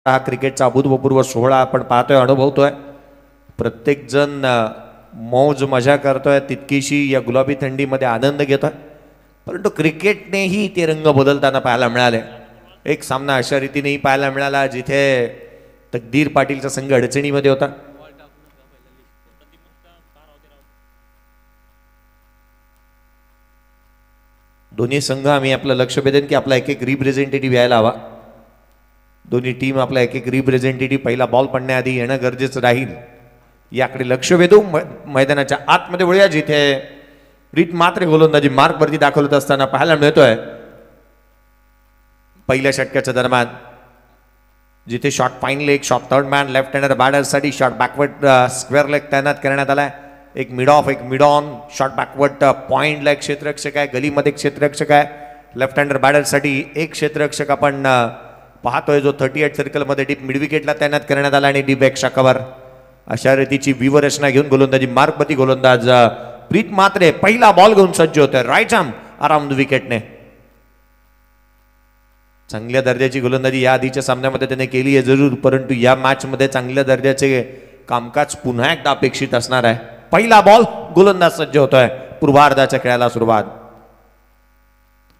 हा क्रिकेटचा अभूतपूर्व सोहळा आपण पाहतोय, अनुभवतोय. प्रत्येक जण मौज मजा करतोय, तितकीशी या गुलाबी थंडीमध्ये आनंद घेतोय. परंतु क्रिकेटनेही ते रंग बदलताना पाहायला मिळाले. एक सामना अशा रीतीनेही पाहायला मिळाला जिथे तकदीर पाटीलचा संघ अडचणीमध्ये होता. दोन्ही संघ आम्ही आपलं लक्ष वेधेन की आपला एक एक रिप्रेझेंटेटिव्ह यायला हवा. दोन्ही टीम आपला एक एक रिप्रेझेंटेटिव्ह पहिला बॉल पडण्याआधी येणं गरजेचं राहील, याकडे लक्ष वेधू. मैदानाच्या आतमध्ये वळूया जिथे प्रीत मात्रे गोलंदाजी मार्कवरती दाखवत असताना पाहायला मिळतोय. पहिल्या षटकाच्या दरम्यान जिथे short fine leg, short third man, left hander बॅटरसाठी शॉट बॅकवर्ड स्क्वेअर लेग तैनात करण्यात आलाय. एक मिड ऑफ, एक मिड ऑन, शॉट बॅकवर्ड पॉइंटला एक क्षेत्ररक्षक आहे, गलीमध्ये एक क्षेत्ररक्षक आहे. लेफ्ट हँडर बॅटरसाठी एक क्षेत्ररक्षक आपण पाहतोय जो 38 सर्कलमध्ये डीप मिड विकेटला तैनात करण्यात आला आणि डीप एक्स्ट्रा कव्हर अशा रीतीची व्यूहरचना घेऊन गोलंदाजी मार्कवरती गोलंदाज प्रीत मात्रे पहिला बॉल घेऊन सज्ज होतोय. राईट आर्म अराउंड विकेटने चांगल्या दर्जाची गोलंदाजी या आधीच्या सामन्यामध्ये त्याने केली आहे जरूर, परंतु या मॅच मध्ये चांगल्या दर्जाचे कामकाज पुन्हा एकदा अपेक्षित असणार आहे. पहिला बॉल, गोलंदाज सज्ज होतोय. पूर्वार्धाच्या खेळाला सुरुवात.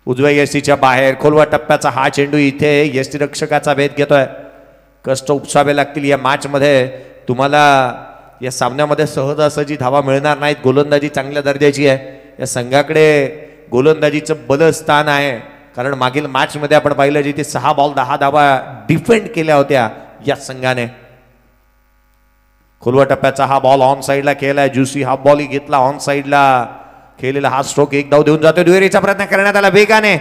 उजव्या यष्टीच्या बाहेर खोलवा टप्प्याचा हा चेंडू इथे यष्टीरक्षकाचा भेद घेतोय. कष्ट उपसावे लागतील या मॅच मध्ये. तुम्हाला या सामन्यामध्ये सहजासहजी धावा मिळणार नाहीत. गोलंदाजी चांगल्या दर्जाची आहे. या संघाकडे गोलंदाजीचं बलस्थान आहे, कारण मागील मॅच मध्ये आपण पाहिलं जिथे 6 बॉल 10 धावा डिफेंड केल्या होत्या या संघाने. खोलवा टप्प्याचा हा बॉल ऑन साइडला खेळलाय. ज्युसी हा बॉल घेतला ऑन साइडला खेळलेला हा स्ट्रोक एक धाव देऊन जातो. दुहेरीचा प्रयत्न करण्यात आला वेगाने.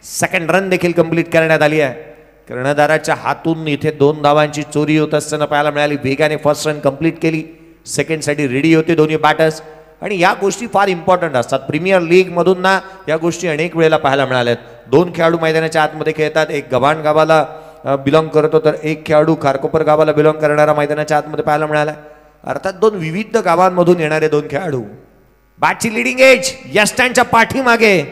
सेकंड रन देखील कंप्लीट करण्यात आली आहे. कर्णधाराच्या हातून इथे 2 धावांची चोरी होत असताना पाहायला मिळाली. वेगाने फर्स्ट रन कंप्लीट केली. सेकंड साठी रेडी होते दोन्ही बॅटर्स. आणि या गोष्टी फार इम्पॉर्टंट असतात. प्रीमियर लीग मधून ना या गोष्टी अनेक वेळेला पाहायला मिळाल्यात. 2 खेळाडू मैदानाच्या आतमध्ये खेळतात. एक गव्हाण गावाला बिलॉंग करतो तर एक खेळाडू खारकोपर गावाला बिलॉंग करणारा मैदानाच्या आतमध्ये पाहायला मिळाला. अर्थात 2 विविध गावांमधून येणारे 2 खेळाडू. बॅटची लिडिंग एज यष्टांच्या पाठीमागे.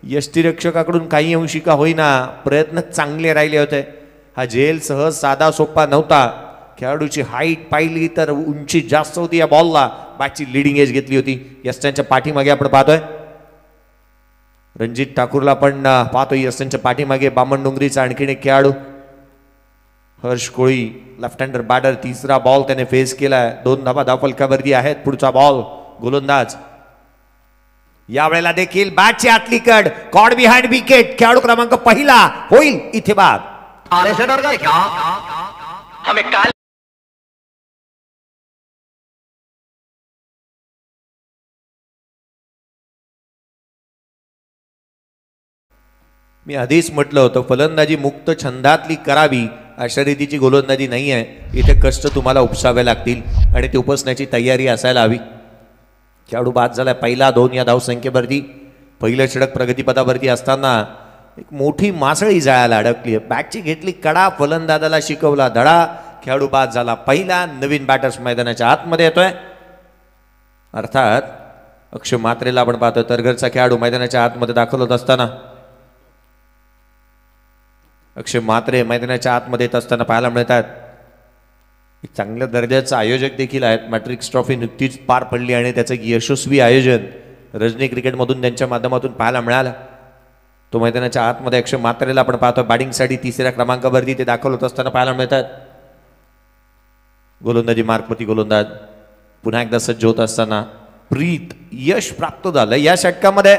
यष्टीरक्षकाकडून काही अंशी का होईना प्रयत्न चांगले राहिले होते. हा झेल सहज साधा सोपा नव्हता. खेळाडूची हाईट पाहिली तर उंची जास्त होती. या बॉलला बॅटची लिडिंग एज घेतली होती. यष्टांच्या पाठीमागे आपण पाहतोय रणजित ठाकूरला पण पाहतोय यष्टांच्या पाठीमागे. बामणडोंगरीचा आणखीन एक खेळाडू हर्ष कोळी लेफ्ट हँडर बॅटर. तिसरा बॉल त्याने फेस केलाय. 2 धावा धावफलकावरती आहेत. पुढचा बॉल गोलंदाज. यावेळेला देखील बॅटची आतली कड कॉड बिहाइंड विकेट. खेळाडू क्रमांक पहिला होईल इथे बाद. मी आधीच म्हटलं होतं फलंदाजी मुक्त छंदातली करावी अशा रीतीची गोलंदाजी नाही आहे. इथे कष्ट तुम्हाला उपसावे लागतील आणि ते उपसण्याची तयारी असायला हवी. खेळाडू बाद झालाय. पहिला 2 या धावसंख्येवरती. पहिलं षटक प्रगतीपथावरती असताना एक मोठी मासळी जाळ्याला अडकली. बॅटची घेतली कडा, फलंदाजाला शिकवला धडा. खेळाडू बाद झाला. पहिला नवीन बॅटर्स मैदानाच्या आतमध्ये येतोय. अर्थात अक्षय मात्रेला आपण पाहतोय तरघरचा खेळाडू मैदानाच्या आतमध्ये दाखल होत असताना. अक्षय मात्रे मैदानाच्या आतमध्ये येत असताना पाहायला मिळतात. एक चांगल्या दर्जाचं आयोजक देखील आहेत. मॅट्रिक्स ट्रॉफी नुकतीच पार पडली आणि त्याचं यशस्वी आयोजन रजनी क्रिकेटमधून त्यांच्या माध्यमातून पाहायला मिळालं. तो मैदानाच्या आतमध्ये अक्षय मात्रेला आपण पाहतो बॅटिंगसाठी 3ऱ्या क्रमांकावरती ते दाखल होत असताना पाहायला मिळतात. गोलंदाजी मार्कवरती गोलंदाज पुन्हा एकदा सज्ज होत असताना प्रीत यश प्राप्त झालं. या षटकामध्ये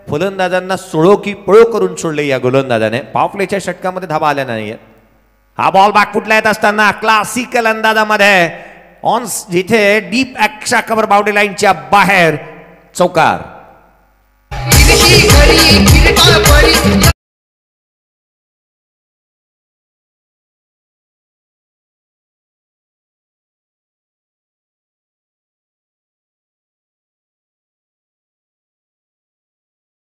फलंदाजांना सोडो की पळो करून सोडले या गोलंदाजाने. पावफलेच्या षटकामध्ये धावा आल्या नाहीये. हा बॉल बॅकफुटला येत असताना क्लासिकल अंदाजामध्ये ऑन जिथे डीप एक्स्ट्रा कव्हर बाउंड्री लाईनच्या बाहेर चौकार.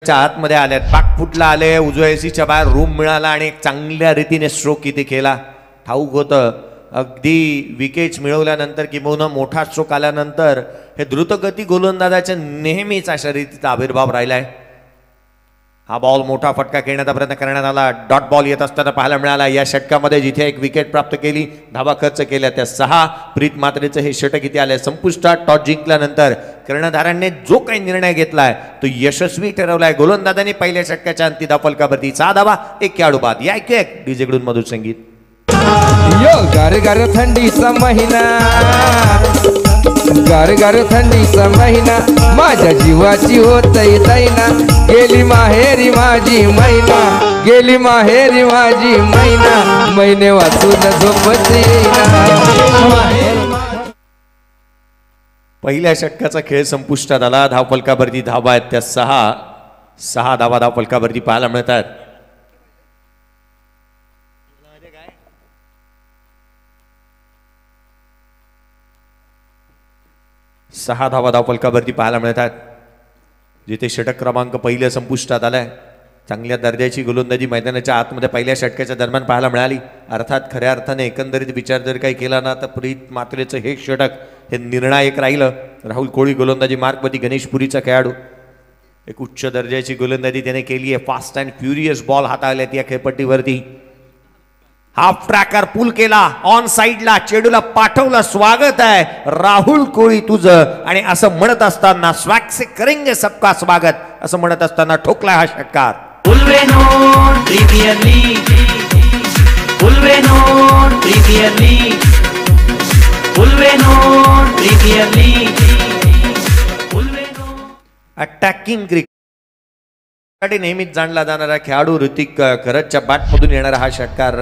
आतमध्ये आल्यात. बॅकफुटला आले. उजव्या एसीच्या बाहेर रूम मिळाला आणि एक चांगल्या रीतीने स्ट्रोक इथे केला. ठाऊक होतं अगदी विकेट्स मिळवल्यानंतर किंवा मोठा स्ट्रोक आल्यानंतर हे द्रुतगती गोलंदाजाच्या नेहमीच अशा रीतीचा आविर्भाव राहिलाय. हा बॉल मोठा फटका खेळण्याचा प्रयत्न करण्यात आला. डॉट बॉल येत असताना पाहायला मिळाला. या षटकामध्ये जिथे एक विकेट प्राप्त केली, धावा खर्च केल्या, त्या 6. प्रीत म्हात्रेचं हे षटक इथे आलंय संपुष्टात. टॉस जिंकल्यानंतर कर्णधारांनी जो काही निर्णय घेतलाय तो यशस्वी ठरवलाय. गोलंदाजांनी पहिल्या षटकाच्या अंती धावफलकावरती 6 धावा, 1 खेळाडू बाद. या ऐकूया डीजे कडून मधुर संगीत. यो गार गार थंडीचा महिना, गार गार थंडीचा महिना, माझ्या जीवाची होतय दैना. गेली माहेरी माझी मैना, गेली माहेरी माझी मैना, मैने वाचून झोपत येईना. पहिल्या षटकाचा खेळ संपुष्टात आला. धावफलकावरती धावा आहेत त्या 6 धावा धावफलकावरती पाहायला मिळतात. सहा धावा धावफलकावरती पाहायला मिळतात. जिथे षटक क्रमांक पहिल्या संपुष्टात आलाय. चांगल्या दर्जाची गोलंदाजी मैदानाच्या आतमध्ये पहिल्या षटकाच्या दरम्यान पाहायला मिळाली. अर्थात खऱ्या अर्थाने एकंदरीत विचार जर काही केला ना तर प्रीत म्हात्रेचं हे षटक हे निर्णायक राहिलं. राहुल कोळी गोलंदाजी मार्गवरती, गणेशपुरीचा खेळाडू, एक उच्च दर्जाची गोलंदाजी त्याने केली आहे. फास्ट अँड फ्युरियस बॉल हाताळल्यात या खेळपट्टीवरती. हाफ ट्रॅकर पुल केला, ऑन साइडला चेंडूला पाठवलं. स्वागत आहे राहुल कोळी तुझं. आणि असं म्हणत असताना स्वॅग से करेंगे सबका स्वागत असं म्हणत असताना ठोकला हा षटकार. अटॅकिंग क्रिकेट नेहमीच जाणला जाणारा खेळाडू ऋतिक गरजच्या बॅटमधून येणारा हा षटकार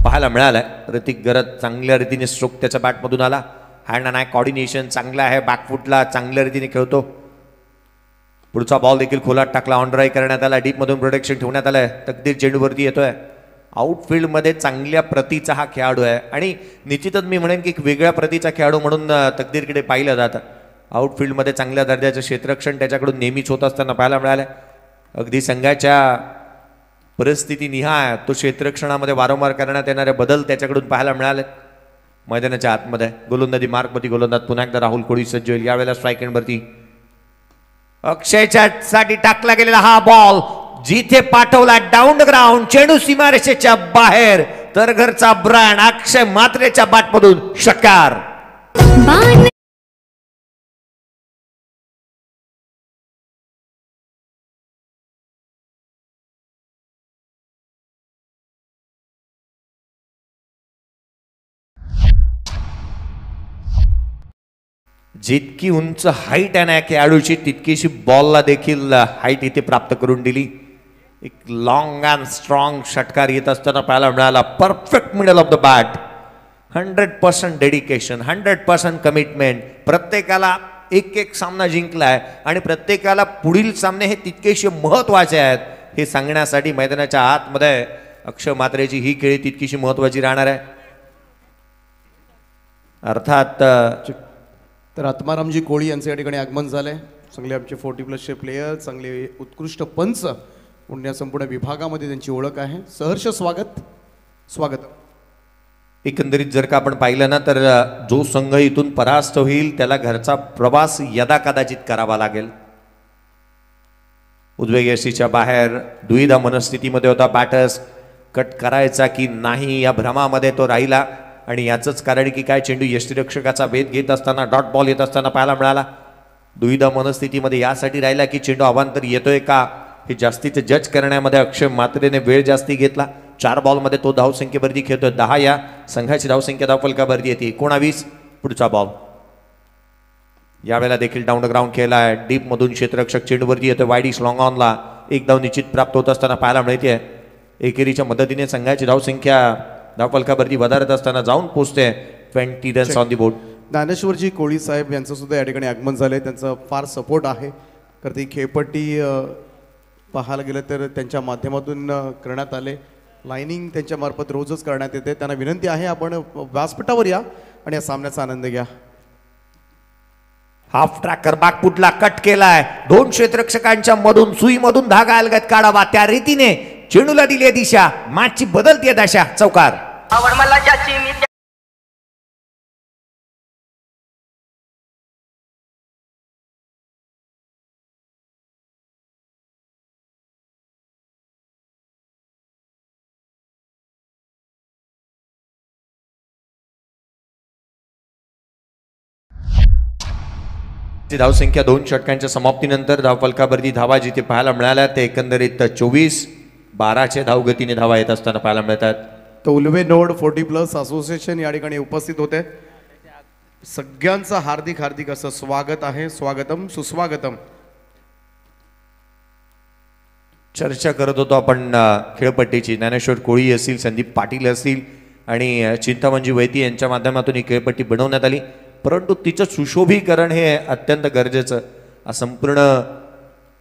पाहायला मिळालाय. ऋतिक गरज चांगल्या रीतीने स्ट्रोक त्याच्या बॅटमधून आला. हँड अँड आय कॉर्डिनेशन चांगला आहे. बॅकफुटला चांगल्या रीतीने खेळतो. पुढचा बॉल देखील खोलात टाकला. ऑन ड्राईव्ह करण्यात आला. डीप मधून प्रोटेक्शन ठेवण्यात आलंय. तकदीर चेंडूवरती येतोय. आउटफील्ड मध्ये चांगल्या प्रतीचा हा खेळाडू आहे आणि निश्चितच मी म्हणेन की एक वेगळ्या प्रतीचा खेळाडू म्हणून तकदीरकडे पाहिलं जातं. आउटफील्ड मध्ये चांगल्या दर्जाचं क्षेत्ररक्षण त्याच्याकडून नेहमीच होत असताना पाहायला मिळालंय. अगदी संघाच्या परिस्थिती निहाय तो क्षेत्ररक्षणामध्ये वारंवार करण्यात येणारे बदल त्याच्याकडून पाहायला मिळाले. मैदानाच्या आतमध्ये गोलंदाजी मार्गवरती गोलंदाज पुन्हा एकदा राहुल कोळी सज्ज होईल. यावेळेला स्ट्राईक एंडवरती अक्षयच्या साठी टाकला गेलेला हा बॉल जिथे पाठवला डाऊन ग्राउंड, चेंडू सीमारेषेच्या बाहेर. तर घरचा ब्रँड अक्षय म्हात्रेच्या बॅटमधून षटकार. जितकी उंच हाईट आहे ना खेळाडूची तितकीशी बॉलला देखील हाईट इथे प्राप्त करून दिली. एक लॉंग अँड स्ट्रॉंग षटकार येत असताना पाहायला मिळाला. Perfect middle of the bat. 100% dedication, 100% commitment. प्रत्येकाला एक एक सामना जिंकलाय आणि प्रत्येकाला पुढील सामने हे तितकेसे महत्वाचे आहेत हे सांगण्यासाठी मैदानाच्या आतमध्ये अक्षय म्हात्रेची ही खेळी तितकीशी महत्वाची राहणार आहे. अर्थात तर आत्मारामजी कोळी यांचे या ठिकाणी आगमन झाले. चांगले आमचे 40+ प्लेयर, चांगले उत्कृष्ट पंच म्हणून या संपूर्ण विभागामध्ये त्यांची ओळख आहे. सहर्ष स्वागत. एकंदरीत जर का आपण पाहिलं ना तर जो संघ इथून परास्त होईल त्याला घरचा प्रवास यदा कदाचित करावा लागेल. उजव्या बाहेर दुविधा मनस्थितीमध्ये होता बॅटर्स. कट करायचा की नाही या भ्रमामध्ये तो राहिला आणि याचंच कारण की काय चेंडू यष्टीरक्षकाचा भेद घेत असताना डॉट बॉल येत असताना पाहायला मिळाला. दुविधा मनस्थितीमध्ये यासाठी राहिला की चेंडू अवांतर येतोय का हे जास्तीचे जज करण्यामध्ये अक्षय म्हात्रेने वेळ जास्ती घेतला. 4 बॉलमध्ये तो धावसंख्येवरती खेळतोय. 10 या संघाची धावसंख्या धावफलकावरती येते. 19 पुढचा बॉल. यावेळेला देखील डाऊन ग्राउंड खेळला आहे. डीप मधून क्षेत्ररक्षक चेंडूवरती येतोय. वाईडिश लॉंग ऑनला एक धाव निश्चित प्राप्त होत असताना पाहायला मिळते. एकेरीच्या मदतीने संघाची धावसंख्या धावफलकावरती वधारत असताना जाऊन पोहोचते 20 runs on the board. Dnyaneshwarji Koli साहेब यांचं सुद्धा या ठिकाणी आगमन झालंय. त्यांचं फार सपोर्ट आहे. तर ती खेळपट्टी पाहायला गेलं तर त्यांच्या माध्यमातून करण्यात आले. लाइनिंग त्यांच्या मार्फत रोजच करण्यात येते. त्यांना विनंती आहे आपण व्यासपीठावर या आणि या सामन्याचा आनंद घ्या. हाफ ट्रॅकर बॅकफुटला कट केलाय. 2 क्षेत्ररक्षकांच्या मधून सुईमधून धागा अलगद काढावा त्या रीतीने चेंडूला दिली दिशा. मॅचची बदलती दशा. चौकार. धावसंख्या 2 षटकांच्या समाप्तीनंतर धावफलकावरती धावा जिथे पाहायला मिळाल्या ते एकंदरीत 24-12 धावगतीने धावा येत असताना पाहायला मिळतात. तर उल्वे नोड 40+ असोसिएशन या ठिकाणी उपस्थित होते. सगळ्यांचं हार्दिक हार्दिक असं स्वागत आहे. स्वागतम सुस्वागतम. चर्चा करत होतो आपण खेळपट्टीची. ज्ञानेश्वर कोळी असतील, संदीप पाटील असतील आणि चिंतामणजी वैती यांच्या माध्यमातून ही खेळपट्टी बनवण्यात आली. परंतु तिचं सुशोभीकरण हे अत्यंत गरजेचं. संपूर्ण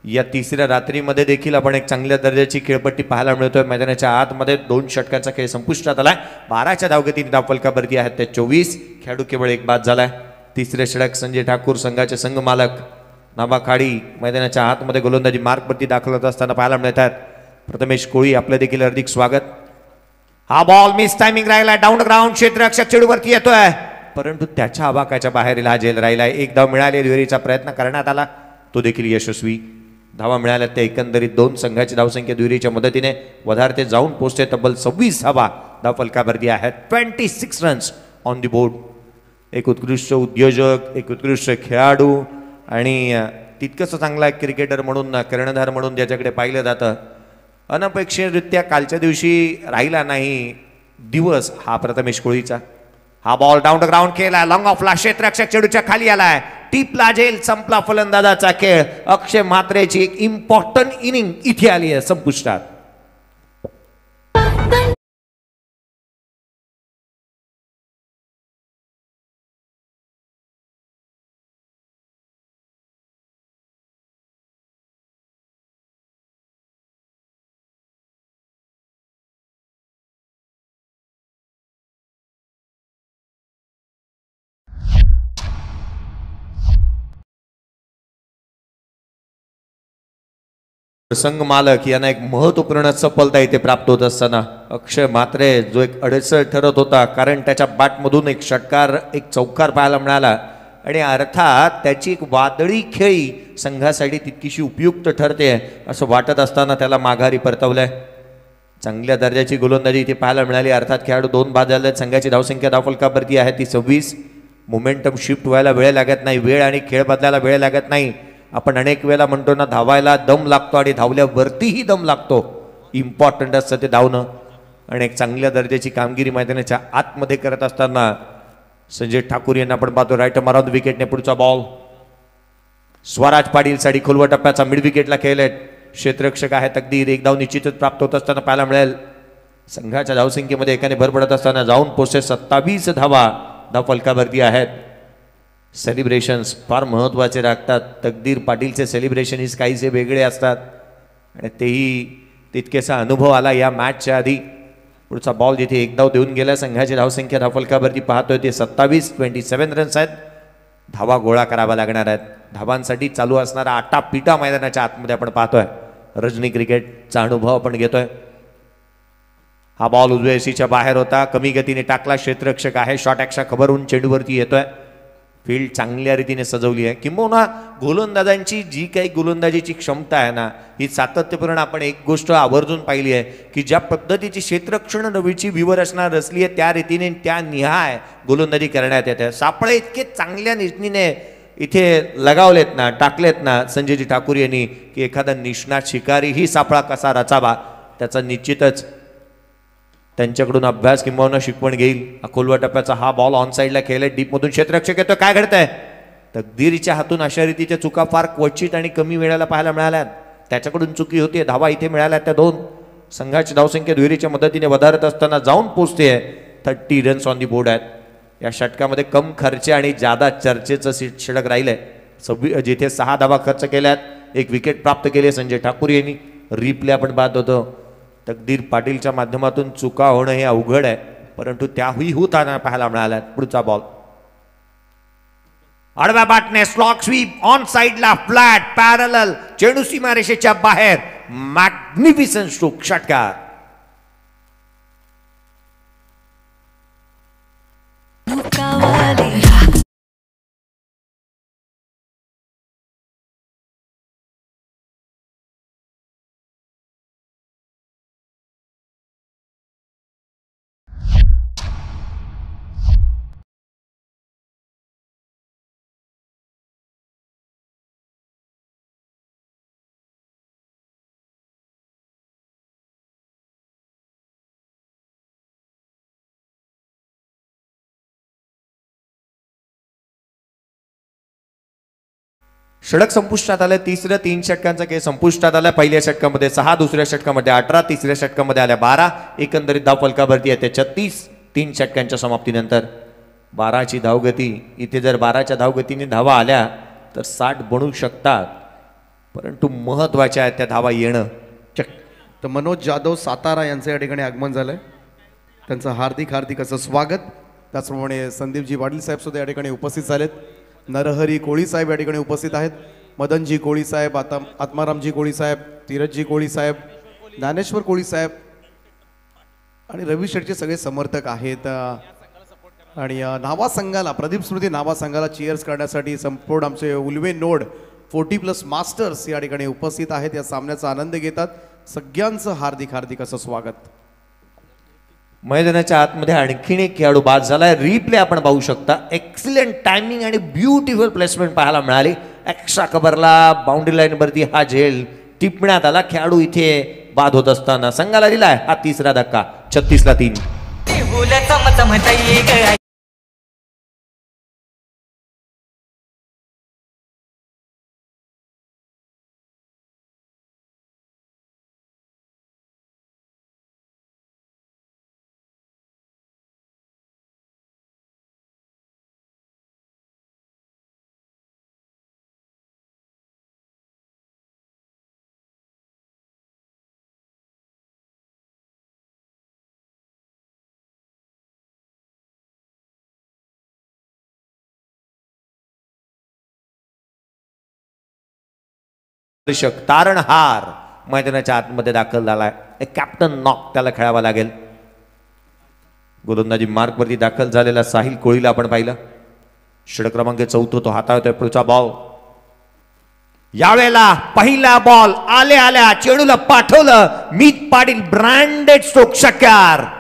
या तिसऱ्या रात्रीमध्ये देखील आपण एक चांगल्या दर्जाची खेळपट्टी पाहायला मिळतोय. मैदानाच्या आतमध्ये 2 षटकांचा खेळ संपुष्टात आलाय. 12 धावगतीने धावफलकावरती आहेत त्या 24. खेळाडू केवळ एक बाद झालाय. तिसरे षटक संजय ठाकूर संघाचे संघ मालक नाबा खाडी मैदानाच्या आतमध्ये गोलंदाजी मार्गवरती दाखल होत असताना पाहायला मिळतात. प्रथमेश कोळी आपलं देखील हार्दिक स्वागत. हा बॉल मिस टायमिंग राहिला. डाऊन ग्राउंड क्षेत्ररक्षक चेडूवरती येतोय परंतु त्याच्या आवाकाच्या बाहेर हा झेल राहिला. एक धाव मिळाली. दुहेरीचा प्रयत्न करण्यात आला तो देखील यशस्वी. धावा मिळाल्या त्या एकंदरीत 2 संघाची धावसंख्या दुहेरीच्या मदतीने वधारते जाऊन पोहोचते तब्बल 26 धावा धावफलकावरती आहेत. 26 रन्स ऑन दी बोर्ड. एक उत्कृष्ट उद्योजक, एक उत्कृष्ट खेळाडू आणि तितकंच चांगला क्रिकेटर म्हणून, कर्णधार म्हणून ज्याच्याकडे पाहिलं जातं. अनपेक्षितरित्या कालच्या दिवशी राहिला नाही दिवस हा प्रथमेश कोळीचा. हा बॉल डाऊन द ग्राउंड केला. लॉंग ऑफला क्षेत्ररक्षक चेडूच्या खाली आलाय. टीपला झेल. संपला फलंदाजाचा खेळ. अक्षय म्हात्रेची एक इम्पॉर्टंट इनिंग इथे आली आहे संपुष्टात. संघ मालक यांना एक महत्वपूर्ण सफलता इथे प्राप्त होत असताना अक्षय म्हात्रे जो एक अडसर ठरत होता कारण त्याच्या बॅटमधून एक षटकार, एक चौकार पाहायला मिळाला आणि अर्थात त्याची एक वादळी खेळी संघासाठी तितकीशी उपयुक्त ठरते असं वाटत असताना त्याला माघारी परतवलंय. चांगल्या दर्जाची गोलंदाजी इथे पाहायला मिळाली. अर्थात खेळाडू 2 बाद झाले. संघाची धावसंख्या धावफलकावरती आहे ती 26. मोमेंटम शिफ्ट व्हायला वेळ लागत नाही. वेळ आणि खेळ बदलायला वेळ लागत नाही. आपण अनेक वेळेला म्हणतो ना धावायला दम लागतो आणि धावल्यावरतीही दम लागतो. इम्पॉर्टंट असतं ते धावणं आणि एक चांगल्या दर्जाची कामगिरी मैदानाच्या आतमध्ये करत असताना संजय ठाकूर यांना आपण पाहतो राईट माराउंड विकेटने. पुढचा बॉल स्वराज पाटील साठी खोलवा टप्प्याचा मिड विकेटला खेळलेत. क्षेत्ररक्षक आहे तकदीर. एक धाव निश्चितच प्राप्त होत असताना पाहायला मिळेल. संघाच्या धावसंख्येमध्ये एकाने भर पडत असताना जाऊन पोहोचते 27 धावा धावफलकावरती आहेत. सेलिब्रेशन्स फार महत्त्वाचे राखतात. तकदीर पाटीलचे सेलिब्रेशन काहीसे वेगळे असतात आणि तेही तितकेसा अनुभव आला या मॅचच्या आधी. पुढचा बॉल जिथे एक धाव देऊन गेला. संघाची धावसंख्या धावफलकावरती पाहतोय ते 27 रन्स आहेत. धावा गोळा करावा लागणार आहेत. धावांसाठी चालू असणारा आटापिटा मैदानाच्या आतमध्ये आपण पाहतोय. रजनी क्रिकेटचा अनुभव आपण घेतोय. हा बॉल उजव्या एसीच्या बाहेर होता. कमी गतीने टाकला. क्षेत्ररक्षक आहे. शॉर्ट ॲक्शा खबरून चेंडूवरती येतोय. फील्ड चांगल्या रीतीने सजवली आहे. किंबहुना गोलंदाजांची जी काही गोलंदाजीची क्षमता आहे ना ही सातत्यपूर्ण आपण एक गोष्ट आवर्जून पाहिली आहे की ज्या पद्धतीची क्षेत्ररक्षण नवीची व्यूहरचना रचली आहे त्या रीतीने त्या निहाय गोलंदाजी करण्यात येते. सापळे इतके चांगल्या नीतीने इथे लगावलेत ना, टाकलेत ना संजयजी ठाकूर यांनी की एखादा निष्णात शिकारी ही सापळा कसा रचावा त्याचा निश्चितच त्यांच्याकडून अभ्यास किंवा शिकवण घेईल. खोलवा टप्प्याचा हा बॉल ऑन साईडला खेळलाय. डीपमधून क्षेत्ररक्षक येतो. काय घडतंय? तकदीरीच्या हातून अशा रीतीच्या चुका फार क्वचित आणि कमी वेळेला पाहायला मिळाल्या. त्याच्याकडून चुकी होती. धावा इथे मिळाल्या त्या 2. संघाची धावसंख्या दुहेरीच्या मदतीने वधारत असताना जाऊन पोहोचते 30 रन्स ऑन दी बोर्ड आहेत. या षटकामध्ये कम खर्च आणि जादा चर्चेचं षटक राहिलंय. जिथे 6 धावा खर्च केल्यात. 1 विकेट प्राप्त केली संजय ठाकूर यांनी. रिप्ले आपण पाहत होतो. तकदीर पाटीलच्या माध्यमातून चुका होणं हे अवघड आहे परंतु त्याही होताना पाहायला मिळाल्या. पुढचा बॉल आडव्या बॅटने स्लॉग स्वीप ऑन साइडला फ्लॅट पॅरलल चेंडू सीमारेषेच्या बाहेर. मॅग्निफिसंट स्ट्रोक षटकार. षटक संपुष्टात आलं. तिसरं 3 षटकांचा खेळ संपुष्टात आला. पहिल्या षटकामध्ये 6, दुसऱ्या षटकामध्ये 18, तिसऱ्या षटकामध्ये आल्या 12. एकंदरीत धाव फलकावरती आहे 36. 3 षटकांच्या समाप्तीनंतर 12ची धावगती. इथे जर 12च्या धावगतीने धावा आल्या तर 60 बनू शकतात, परंतु महत्वाच्या आहेत त्या धावा येणं. तर मनोज जाधव सातारा यांचं या ठिकाणी आगमन झालंय. त्यांचं हार्दिक हार्दिक असं स्वागत. त्याचप्रमाणे संदीपजी पाटील साहेब सुद्धा या ठिकाणी उपस्थित झालेत. नरहरी कोळी साहेब या ठिकाणी उपस्थित आहेत. मदनजी कोळी साहेब, आत्मारामजी कोळी साहेब, धीरजजी कोळी साहेब, ज्ञानेश्वर कोळी साहेब आणि रवी शेठचे सगळे समर्थक आहेत. आणि नावा संघाला, प्रदीप स्मृती नावा संघाला चीअर्स करण्यासाठी संपूर्ण आमचे उल्वे नोड 40+ मास्टर्स या ठिकाणी उपस्थित आहेत. या सामन्याचा आनंद घेतात. सगळ्यांचं हार्दिक हार्दिक असं स्वागत. मैदानाच्या आतमध्ये आणखीन एक खेळाडू बाद झालाय. रिप्ले आपण पाहू शकता. एक्सलंट टायमिंग आणि ब्युटिफुल प्लेसमेंट पाहायला मिळाली. एक्स्ट्रा कव्हरला बाउंड्री लाईन वरती हा झेल टिपण्यात आला. खेळाडू इथे बाद होत असताना संघाला दिलाय हा तिसरा धक्का. 36-3. तारणहार मैदानाच्या आतमध्ये दाखल झालाय. एक कॅप्टन नॉक त्याला खेळावा लागेल. गोलंदाजी मार्क वरती दाखल झालेला साहिल कोळीला आपण पाहिलं. षटक क्रमांक 4 तो हाताळतोय. पुढचा बॉल. यावेळेला पहिला बॉल आल्या चेंडूला पाठवलं. मीत पाटील ब्रँडेड स्ट्रोक षटकार.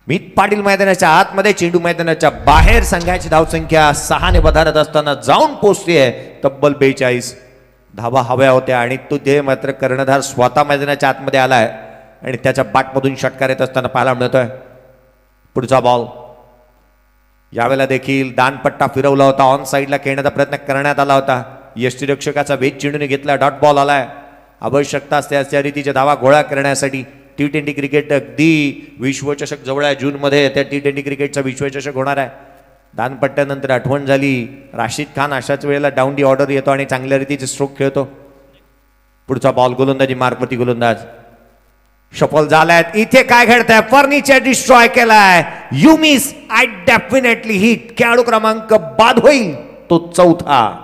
मीत पाटील मैदानाच्या आतमध्ये, चेंडू मैदानाच्या बाहेर. संघाची धावसंख्या 6 वधारत असताना जाऊन पोहोचली आहे तब्बल 42. धावा हव्या होत्या आणि तो ते मात्र कर्णधार स्वतः मैदानाच्या आतमध्ये आलाय आणि त्याच्या बॅटमधून षटकार येत असताना पाहायला मिळतोय. पुढचा बॉल. यावेळेला देखील दानपट्टा फिरवला होता. ऑन साईडला खेळण्याचा प्रयत्न करण्यात आला होता. यष्टीरक्षकाचा वेग चेंडूने घेतला. डॉट बॉल आलाय. आवश्यकता असते अशा रीतीच्या धावा गोळा करण्यासाठी. T20 क्रिकेट अगदी विश्वचषक जवळ आहे. जूनमध्ये त्या T20 क्रिकेटचा विश्वचषक होणार आहे. दानपट्ट्यानंतर आठवण झाली, राशिद खान अशाच वेळेला डाऊन दी ऑर्डर येतो आणि चांगल्या रीतीचे स्ट्रोक खेळतो. पुढचा बॉल. गोलंदाजी मार्कवरती गोलंदाज सफल झालाय. इथे काय घडतंय? फर्निचर डिस्ट्रॉय केलाय. You miss, I definitely hit. खेळाडू क्रमांक बाद होईल तो 4था.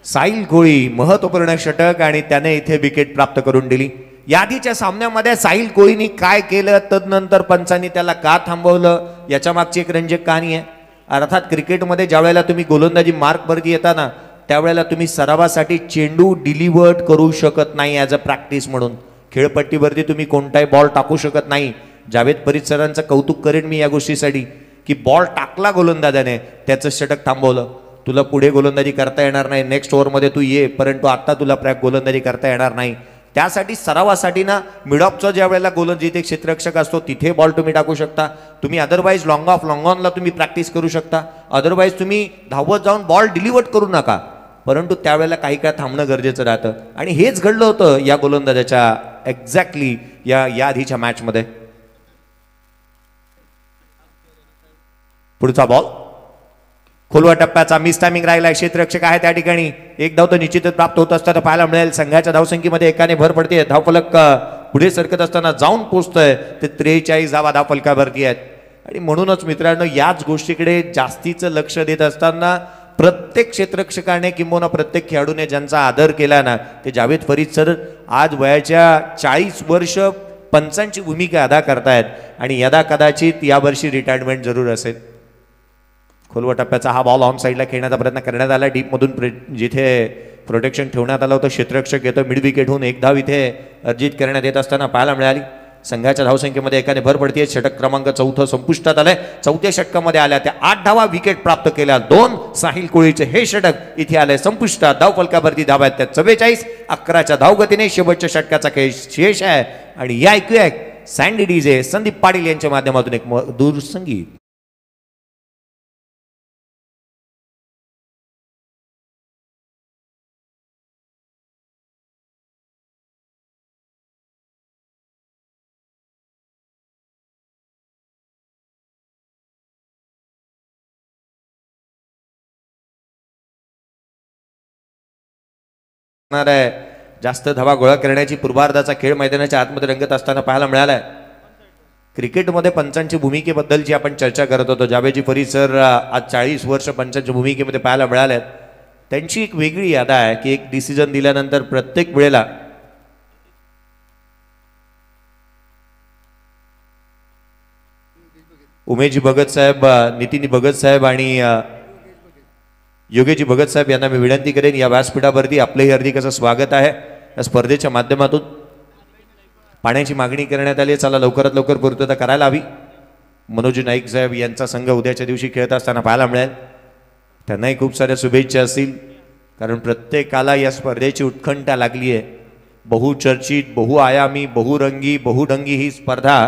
साहिल कोळी महत्वपूर्ण षटक आणि त्याने इथे विकेट प्राप्त करून दिली. यादीच्या सामन्यामध्ये साहिल कोळीने काय केलं, तदनंतर पंचांनी त्याला का थांबवलं, याच्या मागची एक रंजक कहाणी आहे. अर्थात क्रिकेटमध्ये ज्या वेळेला तुम्ही गोलंदाजी मार्कवरती येता ना, त्यावेळेला तुम्ही सरावासाठी चेंडू डिलिव्हर्ड करू शकत नाही ॲज अ प्रॅक्टिस म्हणून. खेळपट्टीवरती तुम्ही कोणताही बॉल टाकू शकत नाही. जावेद फरीद सरांचं कौतुक करेन मी या गोष्टीसाठी की बॉल टाकला गोलंदाजाने, त्याचं षटक थांबवलं. तुला पुढे गोलंदाजी करता येणार नाही, नेक्स्ट ओव्हरमध्ये तू ये, परंतु आता तुला गोलंदाजी करता येणार नाही. त्यासाठी सरावासाठी ना मिडऑफचा ज्या वेळेला जिथे क्षेत्ररक्षक असतो तिथे बॉल तुम्ही टाकू शकता. तुम्ही अदरवाईज लॉंग ऑफ लॉंग ऑनला तुम्ही प्रॅक्टिस करू शकता. अदरवाईज तुम्ही धावत जाऊन बॉल डिलिव्हर्ड करू नका, परंतु त्यावेळेला काही काळ थांबणं गरजेचं राहतं. आणि हेच घडलं होतं या गोलंदाजाच्या एक्झॅक्टली या आधीच्या मॅचमध्ये. पुढचा बॉल खोलवा टप्प्याचा मिस टायमिंग राहिला. क्षेत्ररक्षक आहे त्या ठिकाणी. एक धाव तर निश्चितच प्राप्त होत असताना पाहायला मिळेल. संघाच्या धावसंख्येमध्ये एकाने भर पडते. धावफलक पुढे सरकत असताना जाऊन पोहोचतोय ते 43 धावा धावफलकावरती आहेत. आणि म्हणूनच मित्रांनो याच गोष्टीकडे जास्तीचं लक्ष देत असताना प्रत्येक क्षेत्ररक्षकाने किंबहुना प्रत्येक खेळाडूने ज्यांचा आदर केला ना, ते जावेद फरीद सर आज वयाच्या 40 वर्ष पंचांची भूमिका अदा करतायत आणि यदा कदाचित यावर्षी रिटायरमेंट जरूर असेल. खोलवा टप्प्याचा हा बॉल ऑन साईडला खेळण्याचा प्रयत्न करण्यात आला. डीपमधून जिथे प्रोटेक्शन ठेवण्यात आलं होतं क्षेत्ररक्षक येतं. मिड विकेटहून एक धाव इथे अर्जित करण्यात येत असताना पाहायला मिळाली. संघाच्या धावसंख्येमध्ये एकाने भर पडते. षटक क्रमांक 4 संपुष्टात आलंय. 4थ्या षटकामध्ये आल्या त्या 8 धावा विकेट प्राप्त केल्या. 2 साहिल कोळीचे हे षटक इथे आले संपुष्टात. धाव फलकावरती धावा आहेत त्या 44. 11च्या धावगतीने शेवटच्या षटकाचा खेळ शेष आहे आणि या ऐकूया सँडी डीजे संदीप पाटील यांच्या माध्यमातून एक मधुर संगीत. जास्त धावा गोळा करण्याची पूर्वार्धाचा खेळ मैदानाच्या आतमध्ये रंगत असताना पाहायला मिळालाय. क्रिकेटमध्ये पंचांची भूमिकेबद्दलची आपण चर्चा करत होतो. जावेद फरीद सर आज 40 वर्ष पंचांच्या भूमिकेमध्ये पाहायला मिळाल्यात. त्यांची एक वेगळी यादा आहे की एक डिसिजन दिल्यानंतर प्रत्येक वेळेला उमेशजी भगत साहेब, नितीन भगत साहेब आणि योगेशजी भगत साहेब यांना मी विनंती करेन या व्यासपीठावरती आपलंही हार्दिक असं स्वागत आहे. या स्पर्धेच्या माध्यमातून पाण्याची मागणी करण्यात आली. चला लवकरात लवकर पूर्तता करायला हवी. मनोज नाईक साहेब यांचा संघ उद्याच्या दिवशी खेळत असताना पाहायला मिळेल. त्यांनाही खूप साऱ्या शुभेच्छा असतील कारण प्रत्येकाला या स्पर्धेची उत्कंठा लागली आहे. बहुचर्चित, बहुआयामी, बहुरंगी, बहुढंगी ही स्पर्धा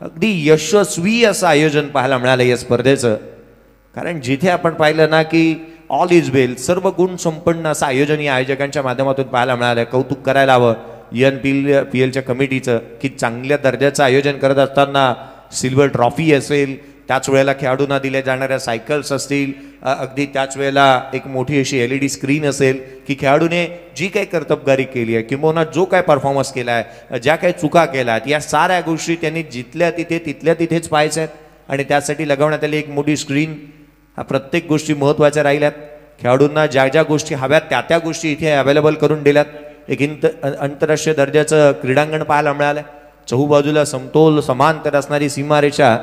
अगदी यशस्वी असं आयोजन पाहायला मिळालं या स्पर्धेचं. कारण जिथे आपण पाहिलं ना की ऑल इज वेल, सर्व गुण संपन्न असं आयोजन या आयोजकांच्या माध्यमातून पाहायला मिळालं. कौतुक करायला हवं ENPLच्या कमिटीचं की चांगल्या दर्जाचं आयोजन करत असताना सिल्वर ट्रॉफी असेल, त्याच वेळेला खेळाडूंना दिल्या जाणाऱ्या सायकल्स असतील, अगदी त्याच वेळेला एक मोठी अशी LED स्क्रीन असेल की खेळाडूने जी काही कर्तबगारी केली आहे किंवा जो काय परफॉर्मन्स केला आहे, ज्या काही चुका केल्या आहेत, या साऱ्या गोष्टी त्यांनी जिथल्या तिथेच पाहायच्या आहेत. आणि त्यासाठी लगवण्यात आली एक मोठी स्क्रीन. हा प्रत्येक गोष्टी महत्त्वाच्या राहिल्यात. खेळाडूंना ज्या ज्या गोष्टी हव्यात त्या गोष्टी इथे अवेलेबल करून दिल्यात. एक आंतरराष्ट्रीय दर्जाचं क्रीडांगण पाहायला मिळालं. चहूबाजूला समतोल समांतर असणारी सीमारेषा.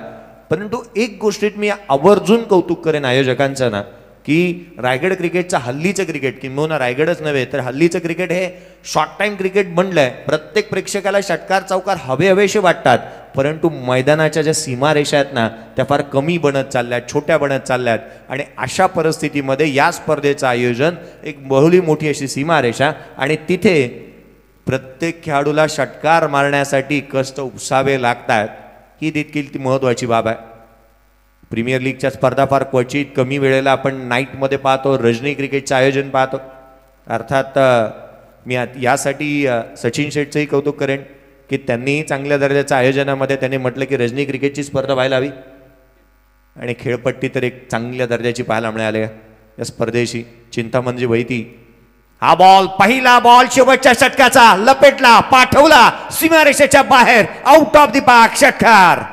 परंतु एक गोष्टीत मी आवर्जून कौतुक करेन आयोजकांचं ना की रायगड क्रिकेटचं हल्लीचं क्रिकेट किंबहुना रायगडच नव्हे तर हल्लीचं क्रिकेट हे शॉर्ट टाईम क्रिकेट बनलंय. प्रत्येक प्रेक्षकाला षटकार चौकार हवेसे वाटतात परंतु मैदानाच्या ज्या सीमारेषा आहेत ना त्या फार कमी बनत चालल्यात, छोट्या बनत चालल्यात. आणि अशा परिस्थितीमध्ये या स्पर्धेचं आयोजन एक बहुली मोठी अशी सीमारेषा आणि तिथे प्रत्येक खेळाडूला षटकार मारण्यासाठी कष्ट उपसावे लागतात. ही देखील महत्त्वाची बाब आहे. प्रीमियर लीगच्या स्पर्धा फार क्वचित कमी वेळेला आपण नाईटमध्ये पाहतो, रजनी क्रिकेटचं आयोजन पाहतो. अर्थात मी यासाठी सचिन शेठचंही कौतुक करेन की त्यांनीही चांगल्या दर्जाच्या आयोजनामध्ये त्यांनी म्हटलं की रजनी क्रिकेटची स्पर्धा व्हायला हवी आणि खेळपट्टी तर एक चांगल्या दर्जाची पाहायला मिळाली या स्पर्धेशी. चिंतामणजी वैती, हा बॉल पहिला बॉल शेवटच्या षटकाचा लपेटला, पाठवला सीमारेषेच्या बाहेर, आउट ऑफ द पार्क, षटकार.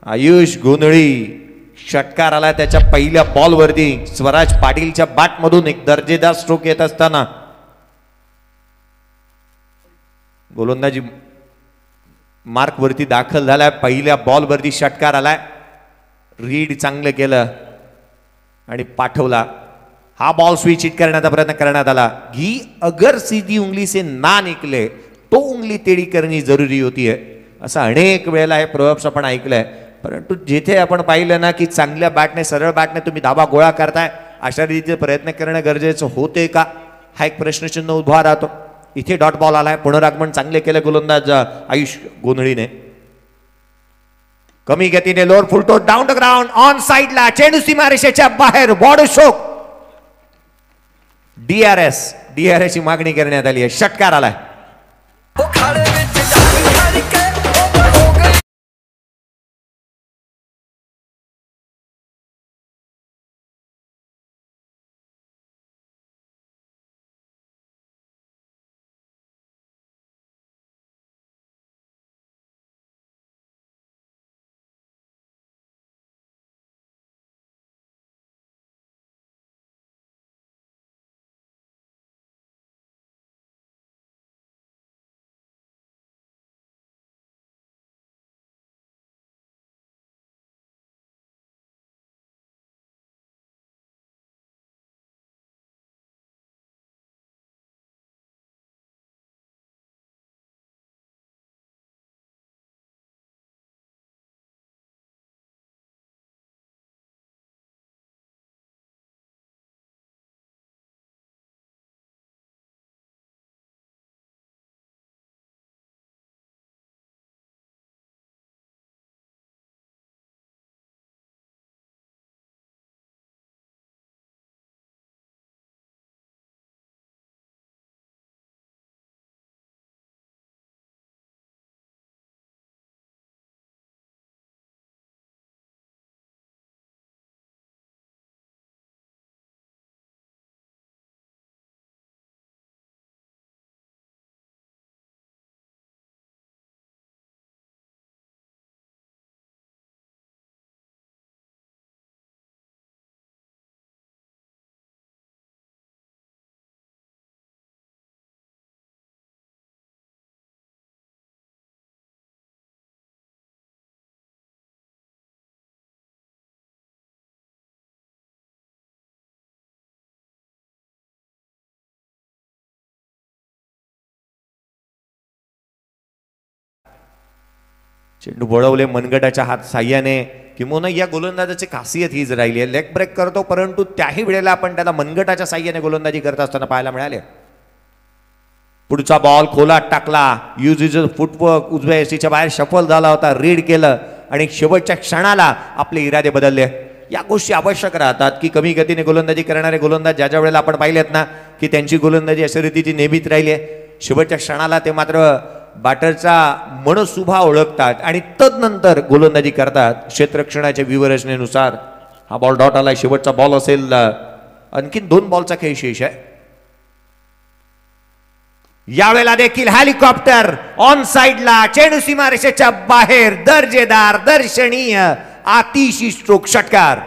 आयुष गोंधळी षटकार आला त्याच्या पहिल्या बॉलवरती. स्वराज पाटीलच्या बॅटमधून एक दर्जेदार स्ट्रोक येत असताना गोलंदाजी मार्क वरती दाखल झालाय. पहिल्या बॉलवरती षटकार आलाय. रीड चांगलं केलं आणि पाठवला. हा बॉल स्विच हिट करण्याचा प्रयत्न करण्यात आला. घी अगर सीधी उंगली से ना निकले तो उंगली टेढ़ी करनी जरुरी होती है, असं अनेक वेळेला हे प्रयोग आपण ऐकलंय. परंतु जिथे आपण पाहिलं ना की चांगल्या बॅटने, सरळ बॅटने तुम्ही धाबा गोळा करताय, अशा रीतीचे प्रयत्न करणं गरजेचं होते का, हा एक प्रश्नचिन्ह उभा राहतो. इथे डॉट बॉल आलाय. पुनरागमन चांगले केले गोलंदाज आयुष गोंधळीने. कमी गतीने lower full toss down the ground, on साइडला, चेंडू सीमारेषेच्या बाहेर, बॉर्डर शोक. DRS ची मागणी करण्यात आली आहे. षटकार आलाय. चेंडू वळवले मनगटाच्या हात साह्याने. किंवा या गोलंदाजाची खासियत हीच राहिली आहे, लेग ब्रेक करतो परंतु त्याही वेळेला आपण त्याला मनगटाच्या साह्याने गोलंदाजी करत असताना पाहायला मिळाले. पुढचा बॉल खोलात टाकला, यूज इज फुटवर्क, उजव्या एसीच्या बाहेर शफल झाला होता, रीड केलं आणि शेवटच्या क्षणाला आपले इरादे बदलले. या गोष्टी आवश्यक राहतात की कमी गतीने गोलंदाजी करणारे गोलंदाज ज्या ज्या वेळेला आपण पाहिलेत ना की त्यांची गोलंदाजी अशा रीतीची नेहमीच राहिली आहे. शेवटच्या क्षणाला ते मात्र बॅटरचा मनसुभा ओळखतात आणि तदनंतर गोलंदाजी करतात क्षेत्ररक्षणाच्या व्यूहरचनेनुसार. हा बॉल डॉट आला, शेवटचा बॉल असेल. आणखीन 2 बॉलचा खेळ शेष आहे. यावेळेला देखील हेलिकॉप्टर ऑन साइडला, चेंडू सीमारेषेच्या बाहेर, दर्जेदार, दर्शनीय, अतिशय स्ट्रोक षटकार.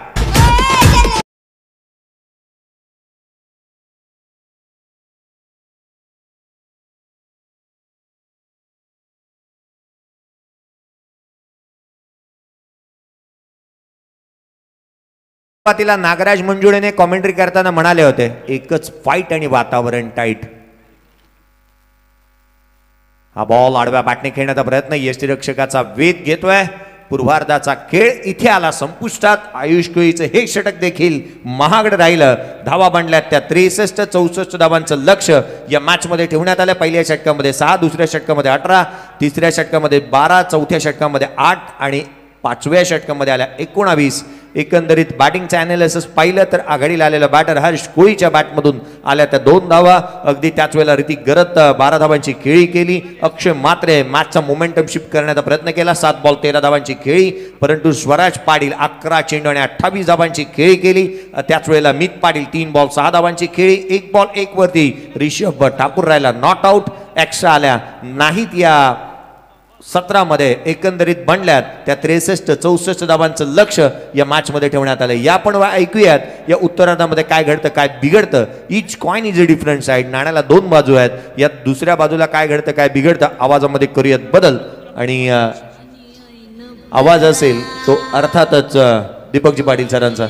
सुरुवातीला नागराज मंजुळेने कॉमेंट्री करताना म्हणाले होते, एकच फाईट आणि वातावरण टाईट. हा बॉल आडव्या बॅटने खेळण्याचा प्रयत्न, यष्टीरक्षकाचा वेध घेतोय. पूर्वार्धाचा खेळ इथे आला संपुष्टात. आयुष कोळीचं हे षटक देखील महागड राहिलं. धावा बांधल्यात त्या 63-64 धावांचं लक्ष या मॅच मध्ये ठेवण्यात आलं. पहिल्या षटकामध्ये 6, दुसऱ्या षटकामध्ये 18, तिसऱ्या षटकामध्ये 12, चौथ्या षटकामध्ये 8 आणि 5व्या षटकामध्ये आल्या 19. एकंदरीत बॅटिंगचं अनालिसिस पाहिलं तर आघाडीला आलेला बॅटर हर्ष कोळीच्या बॅटमधून आल्या त्या 2 धावा. अगदी त्याच वेळेला ऋतिक गरत 12 धावांची खेळी केली. अक्षय मात्रे मॅचचा मोमेंटम शिफ्ट करण्याचा प्रयत्न केला. 7 बॉल 13 धावांची खेळी, परंतु स्वराज पाटील 11 चेंडू आणि 28 धावांची खेळी केली. त्याच वेळेला मित पाटील 3 बॉल 6 धावांची खेळी. 1 बॉल 1 वरती रिषभ ठाकूर राहिला नॉट आउट. एक्स्ट्रा आल्या नाहीत या 17 मध्ये. एकंदरीत बनल्यात त्या 63-64 धावांचं लक्ष या मॅच मध्ये ठेवण्यात आलं. या पण ऐकूयात या उत्तरार्धामध्ये काय घडतं, काय बिघडतं. Each coin is a different side. नाण्याला 2 बाजू आहेत. यात दुसऱ्या बाजूला काय घडतं, काय बिघडतं. आवाजामध्ये करूयात बदल आणि आवाज असेल तो अर्थातच दीपकजी पाटील सरांचा.